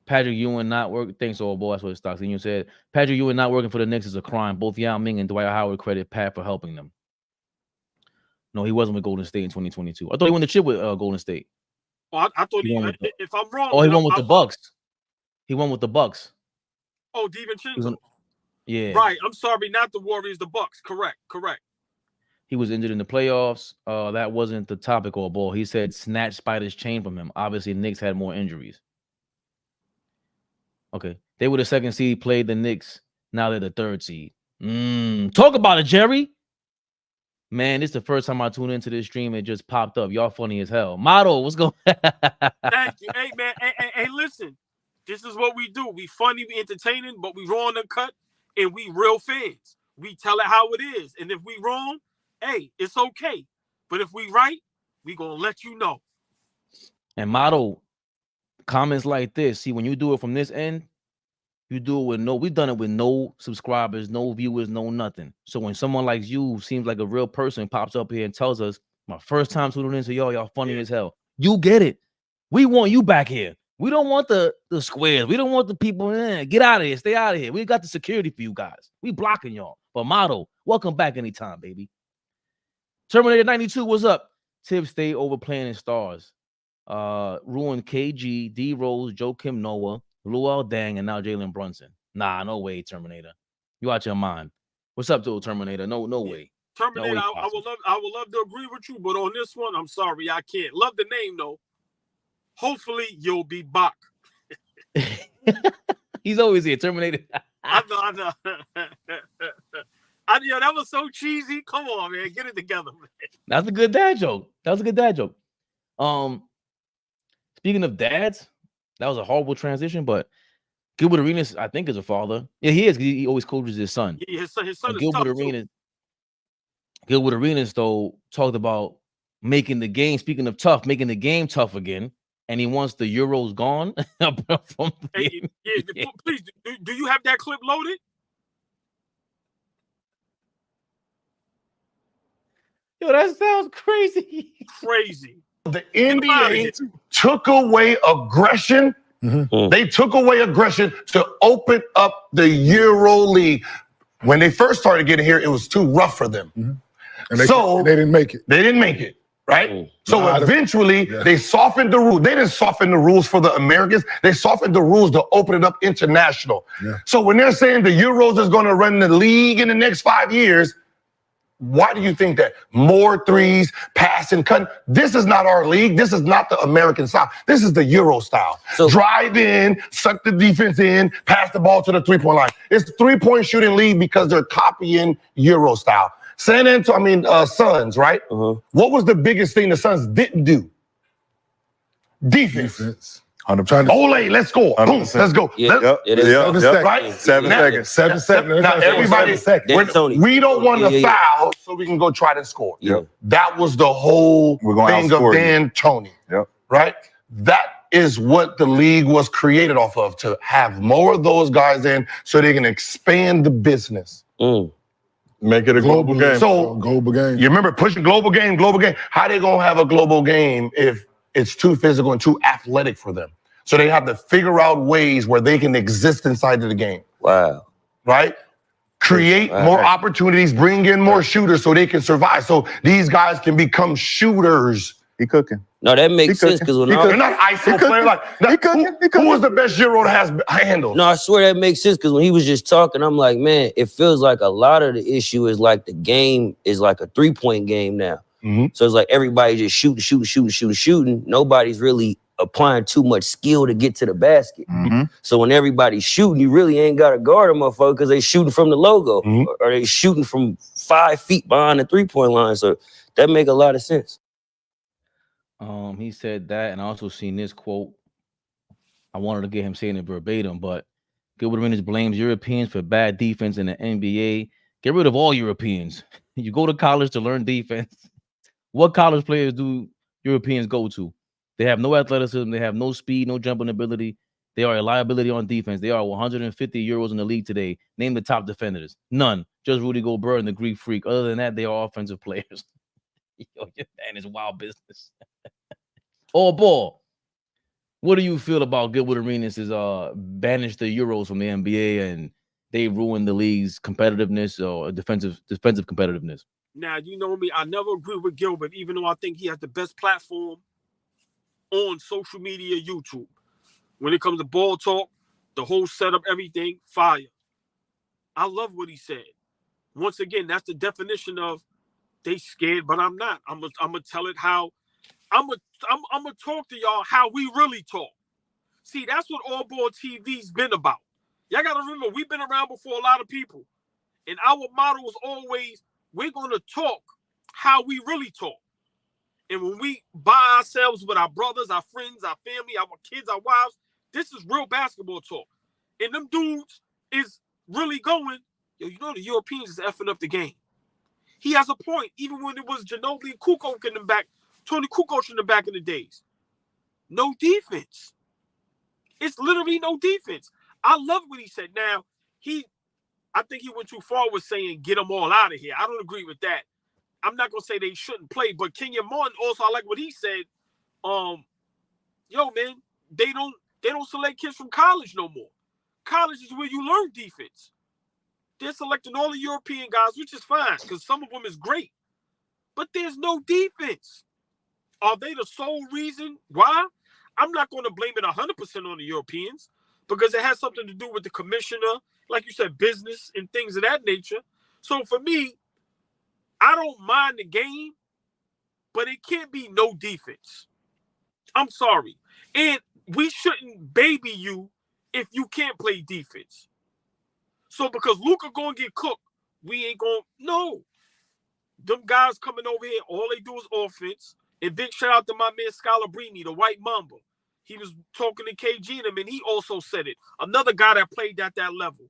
Patrick Ewing not working. Thanks, AllBall. That's what Stocks. And you said Patrick Ewing not working for the Knicks is a crime. Both Yao Ming and Dwight Howard credit Pat for helping them. No, he wasn't with Golden State in 2022. I thought he won the chip with Golden State. I thought if I'm wrong. Oh, he won with the Bucks. He won with the Bucks. Oh, DiVincenzo. Yeah. Right. I'm sorry, not the Warriors, the Bucks. Correct. He was injured in the playoffs. That wasn't the topic, AllBall. He said snatch Spider's chain from him. Obviously, Knicks had more injuries. Okay. They were the second seed, played the Knicks. Now they're the third seed. Talk about it, Jerry. Man, this is the first time I tune into this stream. It just popped up. Y'all funny as hell. Model, what's going on? Thank you. Hey, man. Hey, listen. This is what we do. We funny, we entertaining, but we raw and uncut, and we real fans. We tell it how it is. And if we wrong, hey, it's okay. But if we right, we gonna let you know. And Model, comments like this. See, when you do it from this end, you do it with we've done it with no subscribers, no viewers, no nothing. So when someone like you seems like a real person pops up here and tells us, my first time tuning into y'all funny as hell. You get it. We want you back here. We don't want the squares. We don't want the people. Get out of here. Stay out of here. We got the security for you guys. We blocking y'all. But Model, welcome back anytime, baby. Terminator 92, what's up? Tibbs stay overplaying in stars. Ruined KG, D Rose, Joakim Noah, Luol Deng, and now Jalen Brunson. Nah, no way, Terminator. You out your mind. What's up, dude, Terminator? No way. Terminator, No, I would love to agree with you, but on this one, I'm sorry, I can't. Love the name though. Hopefully, you'll be back. He's always here. Terminator. I know. Yo, that was so cheesy. Come on, man, get it together, man. That's a good dad joke. Speaking of dads, that was a horrible transition, but Gilbert Arenas, I think, is a father. Yeah, he is. He always coaches his son. Yeah, his son is Gilbert tough, Arenas. Gilbert Arenas, though, talked about making the game. Speaking of tough, making the game tough again, and he wants the Euros gone. Hey, yeah, please, do you have that clip loaded? Yo, that sounds crazy. Crazy. The NBA took away aggression. They took away aggression to open up the Euro League. When they first started getting here, it was too rough for them. And they didn't make it. They didn't make it, right? So eventually, they softened the rules. They didn't soften the rules for the Americans. They softened the rules to open it up international. So when they're saying the Euros is going to run the league in the next 5 years, why do you think that? More threes, pass and cut. This is not our league. This is not the American style. This is the Euro style. So, drive in, suck the defense in, pass the ball to the three-point line. It's the three-point shooting league because they're copying Euro style. Suns, right? What was the biggest thing the Suns didn't do? Defense. Ole, let's go. Boom, let's go. Right? 7 seconds. 7 seconds. Now, everybody, we don't want to foul so we can go try to score. That was the whole thing of D'Antoni. Right? That is what the league was created off of, to have more of those guys in so they can expand the business. Make it a global game. So, global game. You remember pushing global game. How they going to have a global game if it's too physical and too athletic for them? So they have to figure out ways where they can exist inside of the game. Wow. Right? Create more opportunities, bring in more shooters so they can survive. So these guys can become shooters. He cooking. No, that makes sense because when they're not ISO players. Who was the best Euro to have handled? No, I swear that makes sense because when he was just talking, I'm like, man, it feels like a lot of the issue is like the game is like a 3-point game now. So it's like everybody just shooting. Nobody's really applying too much skill to get to the basket. So when everybody's shooting, you really ain't got to guard a motherfucker because they shooting from the logo or they shooting from 5 feet behind the 3-point line. So that make a lot of sense. He said that, and I also seen this quote. I wanted to get him saying it verbatim, but Gilbert Arenas blames Europeans for bad defense in the NBA. Get rid of all Europeans. You go to college to learn defense. What college players do Europeans go to? They have no athleticism. They have no speed, no jumping ability. They are a liability on defense. They are 150 euros in the league today. Name the top defenders. None. Just Rudy Gobert and the Greek Freak. Other than that, they are offensive players. Yo, man, it's wild business. AllBall, what do you feel about Gilbert Arenas is banished the Euros from the NBA and they ruined the league's competitiveness or defensive competitiveness? Now, you know me, I never agree with Gilbert, even though I think he has the best platform on social media, YouTube. When it comes to ball talk, the whole setup, everything, fire. I love what he said. Once again, that's the definition of they scared, but I'm not. I'm gonna tell it how. I'm gonna talk to y'all how we really talk. See, that's what AllBall TV's been about. Y'all gotta remember, we've been around before a lot of people, and our motto is always, we're gonna talk how we really talk. And when we by ourselves with our brothers, our friends, our family, our kids, our wives, this is real basketball talk. And them dudes is really going, yo, you know the Europeans is effing up the game. He has a point, even when it was Ginobili and Kukoc in the back, Tony Kukoc in the back in the days. No defense. It's literally no defense. I love what he said. Now, I think he went too far with saying get them all out of here. I don't agree with that. I'm not gonna say they shouldn't play, but Kenyon Martin also, I like what he said. Yo, man, they don't select kids from college no more. College is where you learn defense. They're selecting all the European guys, which is fine, because some of them is great. But there's no defense. Are they the sole reason why? I'm not going to blame it 100% on the Europeans, because it has something to do with the commissioner, like you said, business and things of that nature. So for me, I don't mind the game, but it can't be no defense. I'm sorry. And we shouldn't baby you if you can't play defense. So because Luka gonna get cooked, we ain't gonna no. Them guys coming over here, all they do is offense. And big shout out to my man Scalabrini, the White Mamba. He was talking to KG and him, and he also said it. Another guy that played at that level.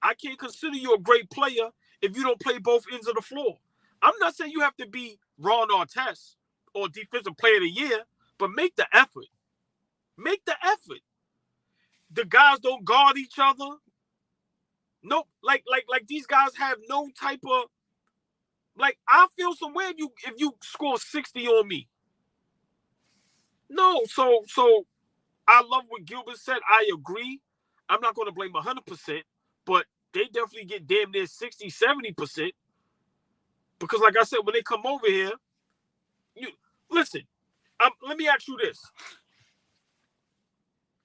I can't consider you a great player if you don't play both ends of the floor. I'm not saying you have to be Ron Artest or Defensive Player of the Year, but make the effort. Make the effort. The guys don't guard each other. No, like these guys have no type of like. I feel somewhere if you score 60 on me. No, so I love what Gilbert said. I agree. I'm not going to blame 100%, but they definitely get damn near 60, 70%. Because like I said, when they come over here, you listen. Let me ask you this: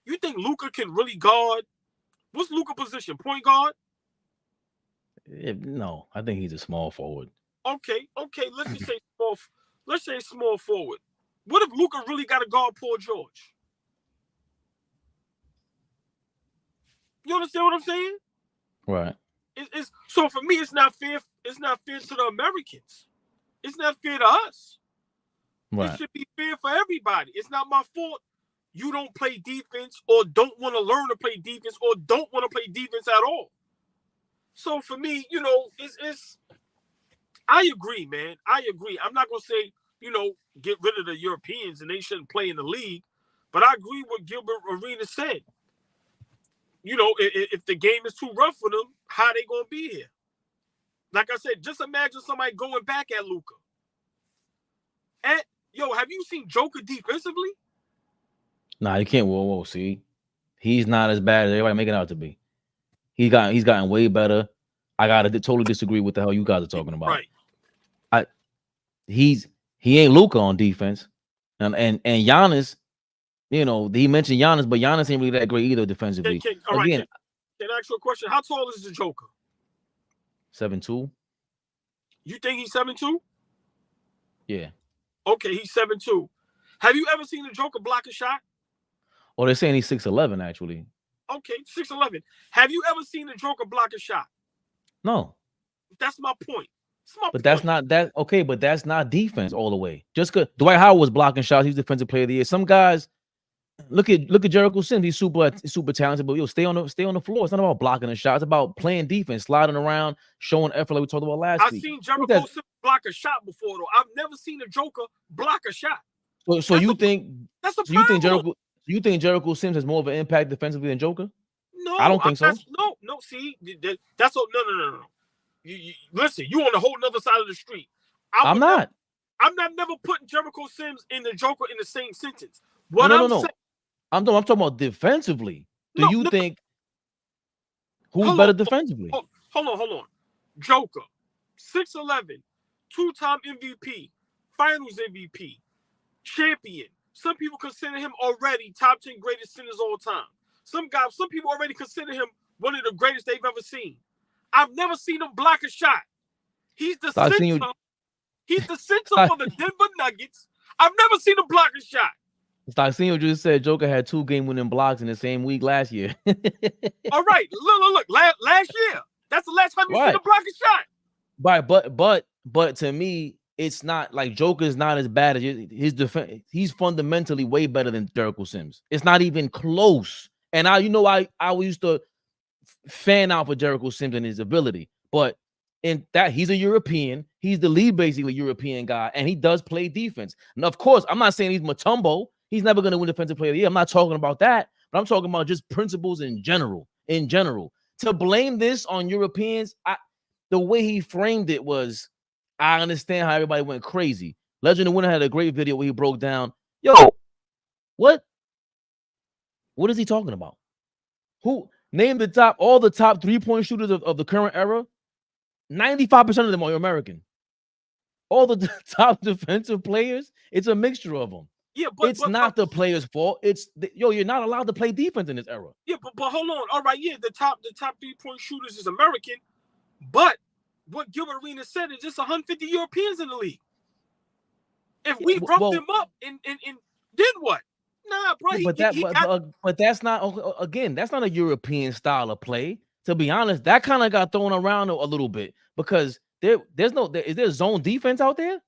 you think Luka can really guard? What's Luka's position? Point guard? No, I think he's a small forward. Okay. Let's just say small. Let's say small forward. What if Luka really got to guard Paul George? You understand what I'm saying? Right. It's so for me, it's not fair. It's not fair to the Americans. It's not fair to us. Right. It should be fair for everybody. It's not my fault you don't play defense or don't want to learn to play defense or don't want to play defense at all. So for me, it's I agree, man. I agree. I'm not going to say, get rid of the Europeans and they shouldn't play in the league. But I agree with what Gilbert Arenas said. If the game is too rough for them, how they going to be here? Like I said, just imagine somebody going back at Luka. And, have you seen Joker defensively? Nah, you can't. Whoa, see? He's not as bad as everybody making out to be. He's gotten way better. I gotta totally disagree with the hell you guys are talking about. Right. He ain't Luka on defense. And Giannis, he mentioned Giannis, but Giannis ain't really that great either defensively. All right, can I ask you a question? How tall is the Joker? 7'2". You think he's 7'2"? Yeah. Okay, he's 7'2". Have you ever seen the Joker block a shot? Oh, they're saying he's 6'11", actually. Okay, 6'11". Have you ever seen the Joker block a shot? No. That's my point. But that's not that okay, but that's not defense all the way. Just because Dwight Howard was blocking shots, he's defensive player of the year. Some guys look at Jericho Sims, he's super talented, but stay on the floor. It's not about blocking the shot, it's about playing defense, sliding around, showing effort like we talked about last week. I've seen Jericho Sims block a shot before though. I've never seen a Joker block a shot. So you think Jericho Sims has more of an impact defensively than Joker? No, I don't think so. No. See, that's no. You listen. You on the whole other side of the street. I'm not never putting Jericho Sims and the Joker in the same sentence. No. I'm talking about defensively. Do you think who's better defensively? Hold on. Joker, 6'11", 2-time MVP, Finals MVP, champion. Some people consider him already top 10 greatest centers all time. Some people already consider him one of the greatest they've ever seen. I've never seen him block a shot. He's the center. He's the center for the Denver Nuggets. I've never seen him block a shot. Stocksinho just said Joker had 2 game-winning blocks in the same week last year. All right, look. Last year, that's the last time you seen him block a shot. Right, but to me, it's not like Joker's not as bad as his defense. He's fundamentally way better than Jericho Sims. It's not even close. And I used to fan out for Jericho Sims and his ability, but in that he's a European, he's the lead basically European guy, and he does play defense. And of course, I'm not saying he's Mutombo. He's never going to win Defensive Player of the Year. I'm not talking about that, but I'm talking about just principles in general. To blame this on Europeans, the way he framed it was, I understand how everybody went crazy. Legend of Winter had a great video where he broke down, what is he talking about? Who name all the top 3-point shooters of the current era? 95% of them are American. All the top defensive players, it's a mixture of them. Yeah, but it's not the player's fault. It's you're not allowed to play defense in this era. Yeah, but hold on. All right, yeah, the top 3-point shooters is American, but what Gilbert Arenas said is just 150 Europeans in the league. If we roughed them up and then what? Nah, bro. But that's not, again, that's not a European style of play. To be honest, that kind of got thrown around a little bit because is there zone defense out there?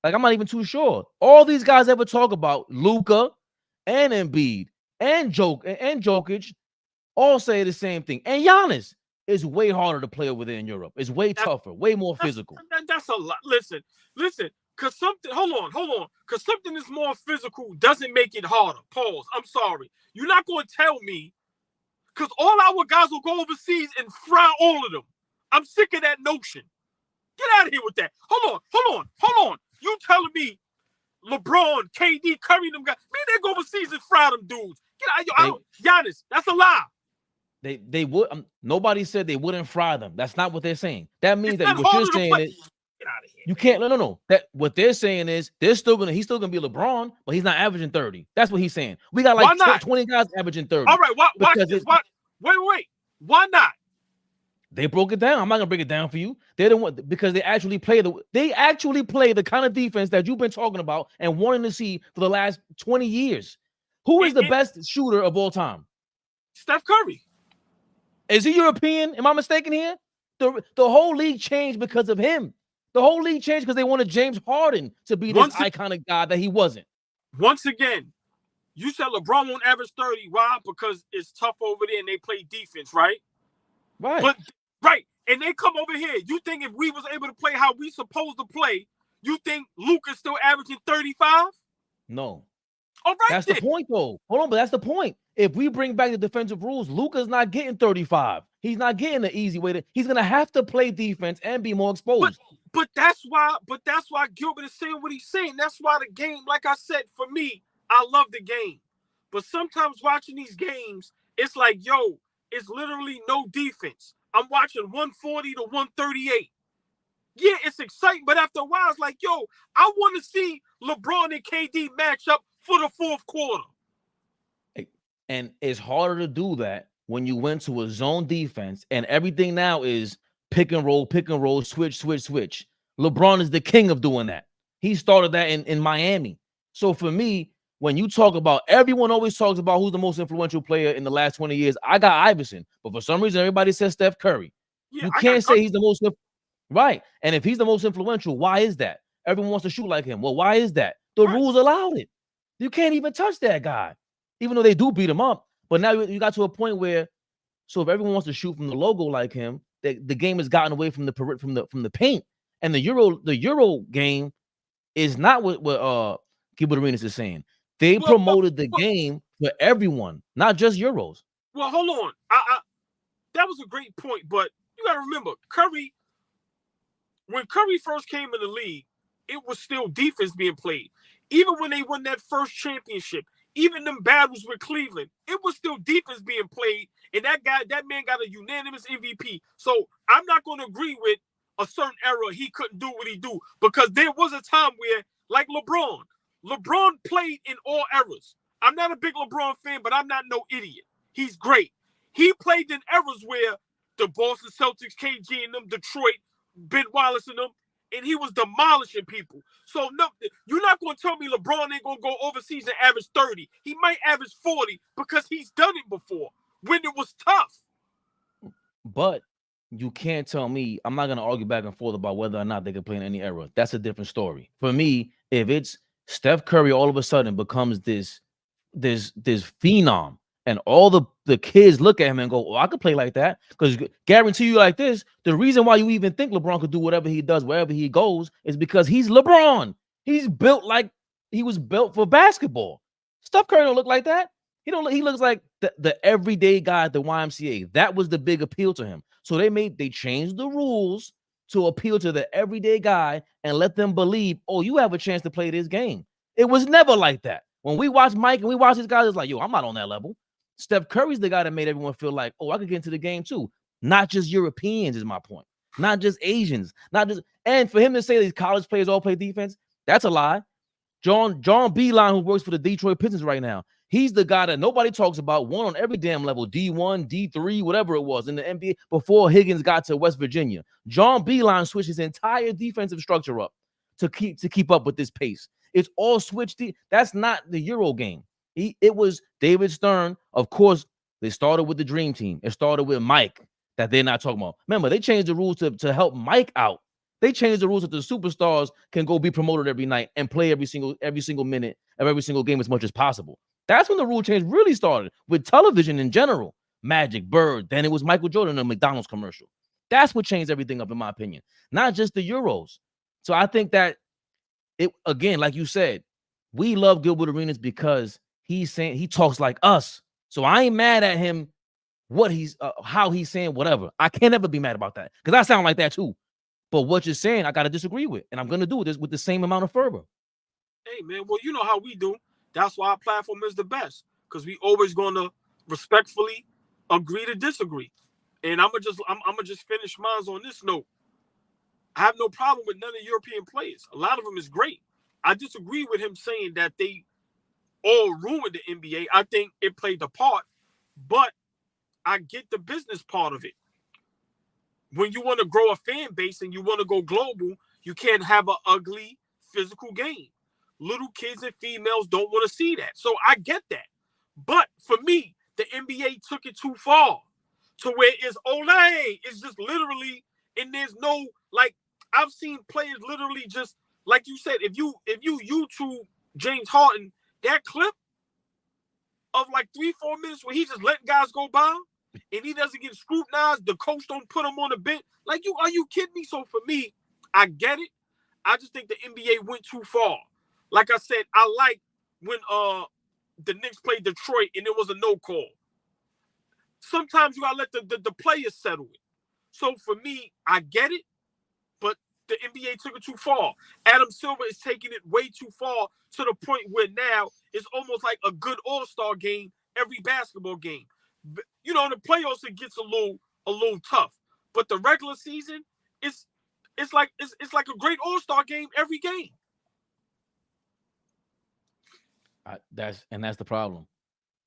Like, I'm not even too sure. All these guys ever talk about, Luka and Embiid and Jokic, all say the same thing. And Giannis is way harder to play over there in Europe. It's way tougher, way more physical. That's a lot. Listen. Because something, hold on. Because something is more physical doesn't make it harder. Pause. I'm sorry. You're not going to tell me, because all our guys will go overseas and fry all of them. I'm sick of that notion. Get out of here with that. Hold on. You telling me LeBron, KD, Curry, them guys, man, they go overseas and fry them dudes. Get out. Giannis, that's a lie. They would. Nobody said they wouldn't fry them. That's not what they're saying. That means that what you're saying is, get out of here. You can't. No. That what they're saying is he's still gonna be LeBron, but he's not averaging 30. That's what he's saying. We got like 20 guys averaging 30. All right, watch this. Wait. Why not? They broke it down. I'm not gonna break it down for you. They don't want, because they actually play the kind of defense that you've been talking about and wanting to see for the last 20 years. Who is the best shooter of all time? Steph Curry. Is he European? Am I mistaken here? The whole league changed because of him. The whole league changed because they wanted James Harden to be this iconic guy that he wasn't. Once again, you said LeBron won't average 30. Why? Because it's tough over there and they play defense, right? Right. Right. And they come over here. You think if we was able to play how we supposed to play, you think Luka's still averaging 35? No. All right. That's the point, though. Hold on, but that's the point. If we bring back the defensive rules, Luka's not getting 35. He's not getting the easy way he's gonna have to play defense and be more exposed. But that's why Gilbert is saying what he's saying. That's why the game, like I said, for me, I love the game. But sometimes watching these games, it's like, yo, it's literally no defense. I'm watching 140 to 138. Yeah, it's exciting, but after a while, it's like, yo, I want to see LeBron and KD match up for the fourth quarter. And it's harder to do that when you went to a zone defense and everything now is pick and roll, switch. LeBron is the king of doing that. He started that in Miami. So for me, when you talk about, everyone always talks about who's the most influential player in the last 20 years. I got Iverson, but for some reason, everybody says Steph Curry. Yeah, you can't say he's the most, right? And if he's the most influential, why is that? Everyone wants to shoot like him. Well, why is that? The rules allowed it. You can't even touch that guy, even though they do beat him up. But now you got to a point where, so if everyone wants to shoot from the logo like him, the game has gotten away from the paint. And the Euro game is not what Gilbert Arenas is saying. They promoted the game for everyone, not just Euros. Well, hold on. That was a great point, but you got to remember, when Curry first came in the league, it was still defense being played. Even when they won that first championship, even them battles with Cleveland, it was still defense being played, and that man got a unanimous MVP. So I'm not going to agree with a certain era he couldn't do what he do, because there was a time where, like LeBron played in all eras. I'm not a big LeBron fan, but I'm not no idiot. He's great. He played in eras where the Boston Celtics, KG and them, Detroit, Ben Wallace and them, and he was demolishing people. So no, you're not going to tell me LeBron ain't going to go overseas and average 30. He might average 40 because he's done it before when it was tough. But you can't tell me, I'm not going to argue back and forth about whether or not they can play in any era. That's a different story. For me, if it's Steph Curry all of a sudden becomes this phenom, and all the kids look at him and go, oh, I could play like that. Because guarantee you like this, the reason why you even think LeBron could do whatever he does, wherever he goes, is because he's LeBron. He's built like he was built for basketball. Steph Curry don't look like that. He looks like the everyday guy at the YMCA. That was the big appeal to him. So they changed the rules to appeal to the everyday guy and let them believe, oh, you have a chance to play this game. It was never like that. When we watch Mike and we watch these guys, it's like, yo, I'm not on that level. Steph Curry's the guy that made everyone feel like, oh, I could get into the game too. Not just Europeans is my point. Not just Asians. And for him to say these college players all play defense, that's a lie. John Beeline, who works for the Detroit Pistons right now. He's the guy that nobody talks about, one on every damn level, D1, D3, whatever it was in the NBA before Higgins got to West Virginia. John Beeline switched his entire defensive structure up to keep up with this pace. It's all switched. That's not the Euro game. It was David Stern. Of course, they started with the Dream Team. It started with Mike that they're not talking about. Remember, they changed the rules to help Mike out. They changed the rules that the superstars can go be promoted every night and play every single minute of every single game as much as possible. That's when the rule change really started with television in general. Magic, Bird, then it was Michael Jordan in a McDonald's commercial. That's what changed everything up, in my opinion, not just the Euros. So I think that it, again, like you said, we love Gilbert Arenas because he talks like us. So I ain't mad at him how he's saying whatever. I can't ever be mad about that because I sound like that too. But what you're saying, I got to disagree with, and I'm going to do this with the same amount of fervor. Hey, man, well, you know how we do. That's why our platform is the best, because we always going to respectfully agree to disagree. And I'm gonna just finish mine on this note. I have no problem with none of the European players. A lot of them is great. I disagree with him saying that they all ruined the NBA. I think it played a part, but I get the business part of it. When you want to grow a fan base and you want to go global, you can't have an ugly physical game. Little kids and females don't want to see that. So I get that. But for me, the NBA took it too far to where it's Olay. It's just literally, and there's no, like, I've seen players literally just, like you said, if you YouTube James Harden, that clip of like 3-4 minutes where he just let guys go by and he doesn't get scrutinized, the coach don't put him on the bench. Like, are you kidding me? So for me, I get it. I just think the NBA went too far. Like I said, I like when the Knicks played Detroit and it was a no call. Sometimes you gotta let the players settle it. So for me, I get it, but the NBA took it too far. Adam Silver is taking it way too far to the point where now it's almost like a good all-star game every basketball game. You know, in the playoffs it gets a little tough, but the regular season it's like a great all-star game every game. That's the problem.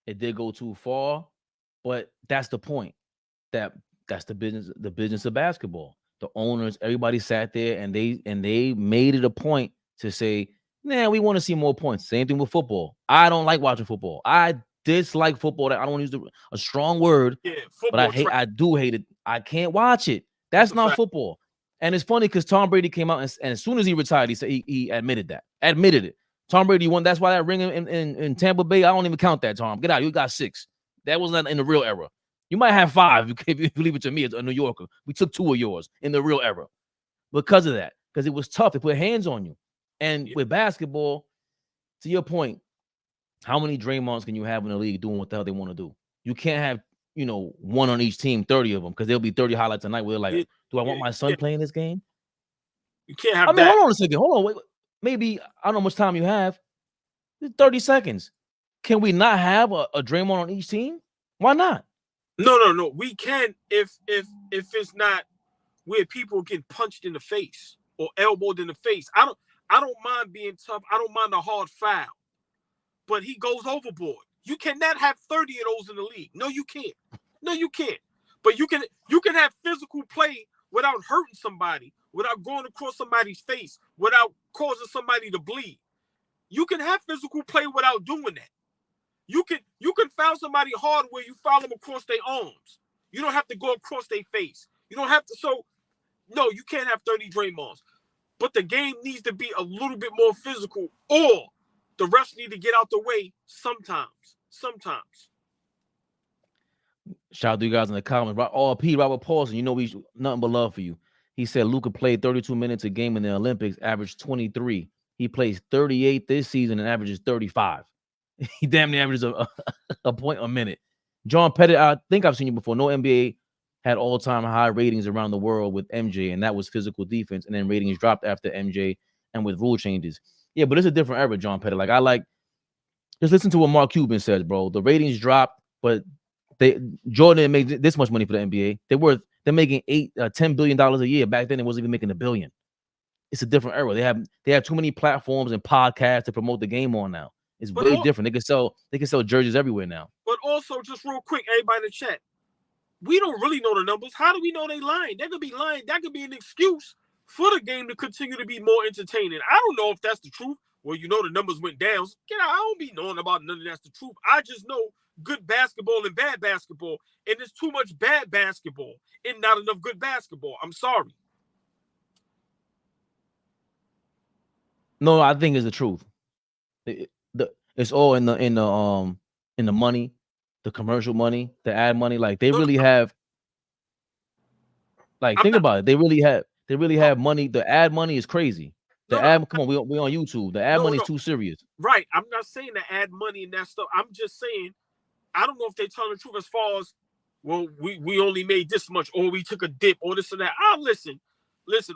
It did go too far, but that's the point. That's the business of basketball. The owners, everybody sat there and they made it a point to say, "Nah, we want to see more points." Same thing with football. I don't like watching football. I dislike football. I don't want to use a strong word, but I do hate it. I can't watch it. That's not football. And it's funny because Tom Brady came out and as soon as he retired, he said he admitted it. Tom Brady won. That's why that ring in Tampa Bay, I don't even count that, Tom. Get out. You got 6. That was not in the real era. You might have 5 if you leave it to me as a New Yorker. We took 2 of yours in the real era because of that. Because it was tough. They put hands on you. And with basketball, to your point, how many Draymonds can you have in the league doing what the hell they want to do? You can't have, one on each team, 30 of them, because there'll be 30 highlights a night where they're like, do I want my son playing this game? You can't have that. Hold on a second. Hold on. Wait. Maybe, I don't know how much time you have. 30 seconds. Can we not have a Draymond on each team? Why not? No. We can if it's not where people get punched in the face or elbowed in the face. I don't mind being tough. I don't mind a hard foul. But he goes overboard. You cannot have 30 of those in the league. No, you can't. But you can have physical play without hurting somebody, without going across somebody's face, without causing somebody to bleed. You can have physical play without doing that. You can foul somebody hard where you foul them across their arms. You don't have to go across their face. You don't have to. So, no, you can't have 30 Draymonds. But the game needs to be a little bit more physical, or the refs need to get out the way sometimes. Shout out to you guys in the comments. Robert Paulson, we nothing but love for you. He said Luka played 32 minutes a game in the Olympics, averaged 23. He plays 38 this season and averages 35. He damn near averages a point a minute. John Pettit, I think I've seen you before. No NBA had all-time high ratings around the world with MJ, and that was physical defense. And then ratings dropped after MJ and with rule changes. Yeah, but it's a different era, John Pettit. Like, just listen to what Mark Cuban says, bro. The ratings dropped, but Jordan didn't make this much money for the NBA. They're making $10 billion a year. Back then, it wasn't even making $1 billion. it's a different era. They have too many platforms and podcasts to promote the game on now. It's way different. They can sell jerseys everywhere now. But also, just real quick, everybody in the chat, we don't really know the numbers. How do we know they lying? They could be lying. That could be an excuse for the game to continue to be more entertaining. I don't know if that's the truth. Well, you know the numbers went down. Get out. I don't be knowing about none of that's the truth. I just know good basketball and bad basketball. And there's too much bad basketball and not enough good basketball. I'm sorry. No, I think it's the truth. It's all in the money, the commercial money, the ad money. Like they really have. Like think about it. They really have money. The ad money is crazy. Come on, we on YouTube. The ad money is too serious. Right. I'm not saying to add money and that stuff. I'm just saying, I don't know if they tell the truth as far as, well, we only made this much, or we took a dip, or this and that. Listen.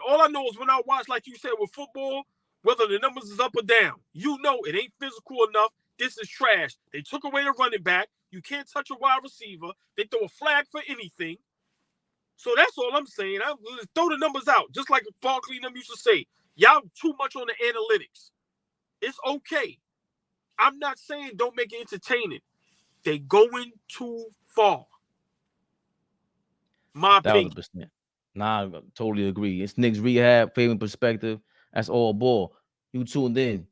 All I know is when I watch, like you said, with football, whether the numbers is up or down, you know it ain't physical enough. This is trash. They took away the running back. You can't touch a wide receiver. They throw a flag for anything. So that's all I'm saying. Throw the numbers out, just like Barkley and them used to say. Y'all too much on the analytics. It's okay. I'm not saying don't make it entertaining. They going too far. My opinion. 1,000%. Nah, I totally agree. It's Knicks Rehab, Fabian Perspective. That's All Ball. You tuned in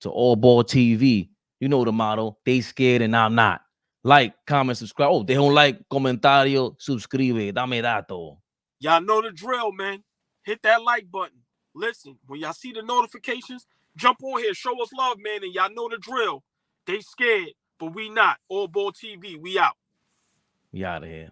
to AllBall TV. You know the motto. They scared and I'm not. Like, comment, subscribe. Oh, they don't like, comentario, suscribe, dame dato. Y'all know the drill, man. Hit that like button. Listen, when y'all see the notifications, jump on here, show us love, man, and y'all know the drill. They scared, but we not. AllBall TV, we out. We out of here.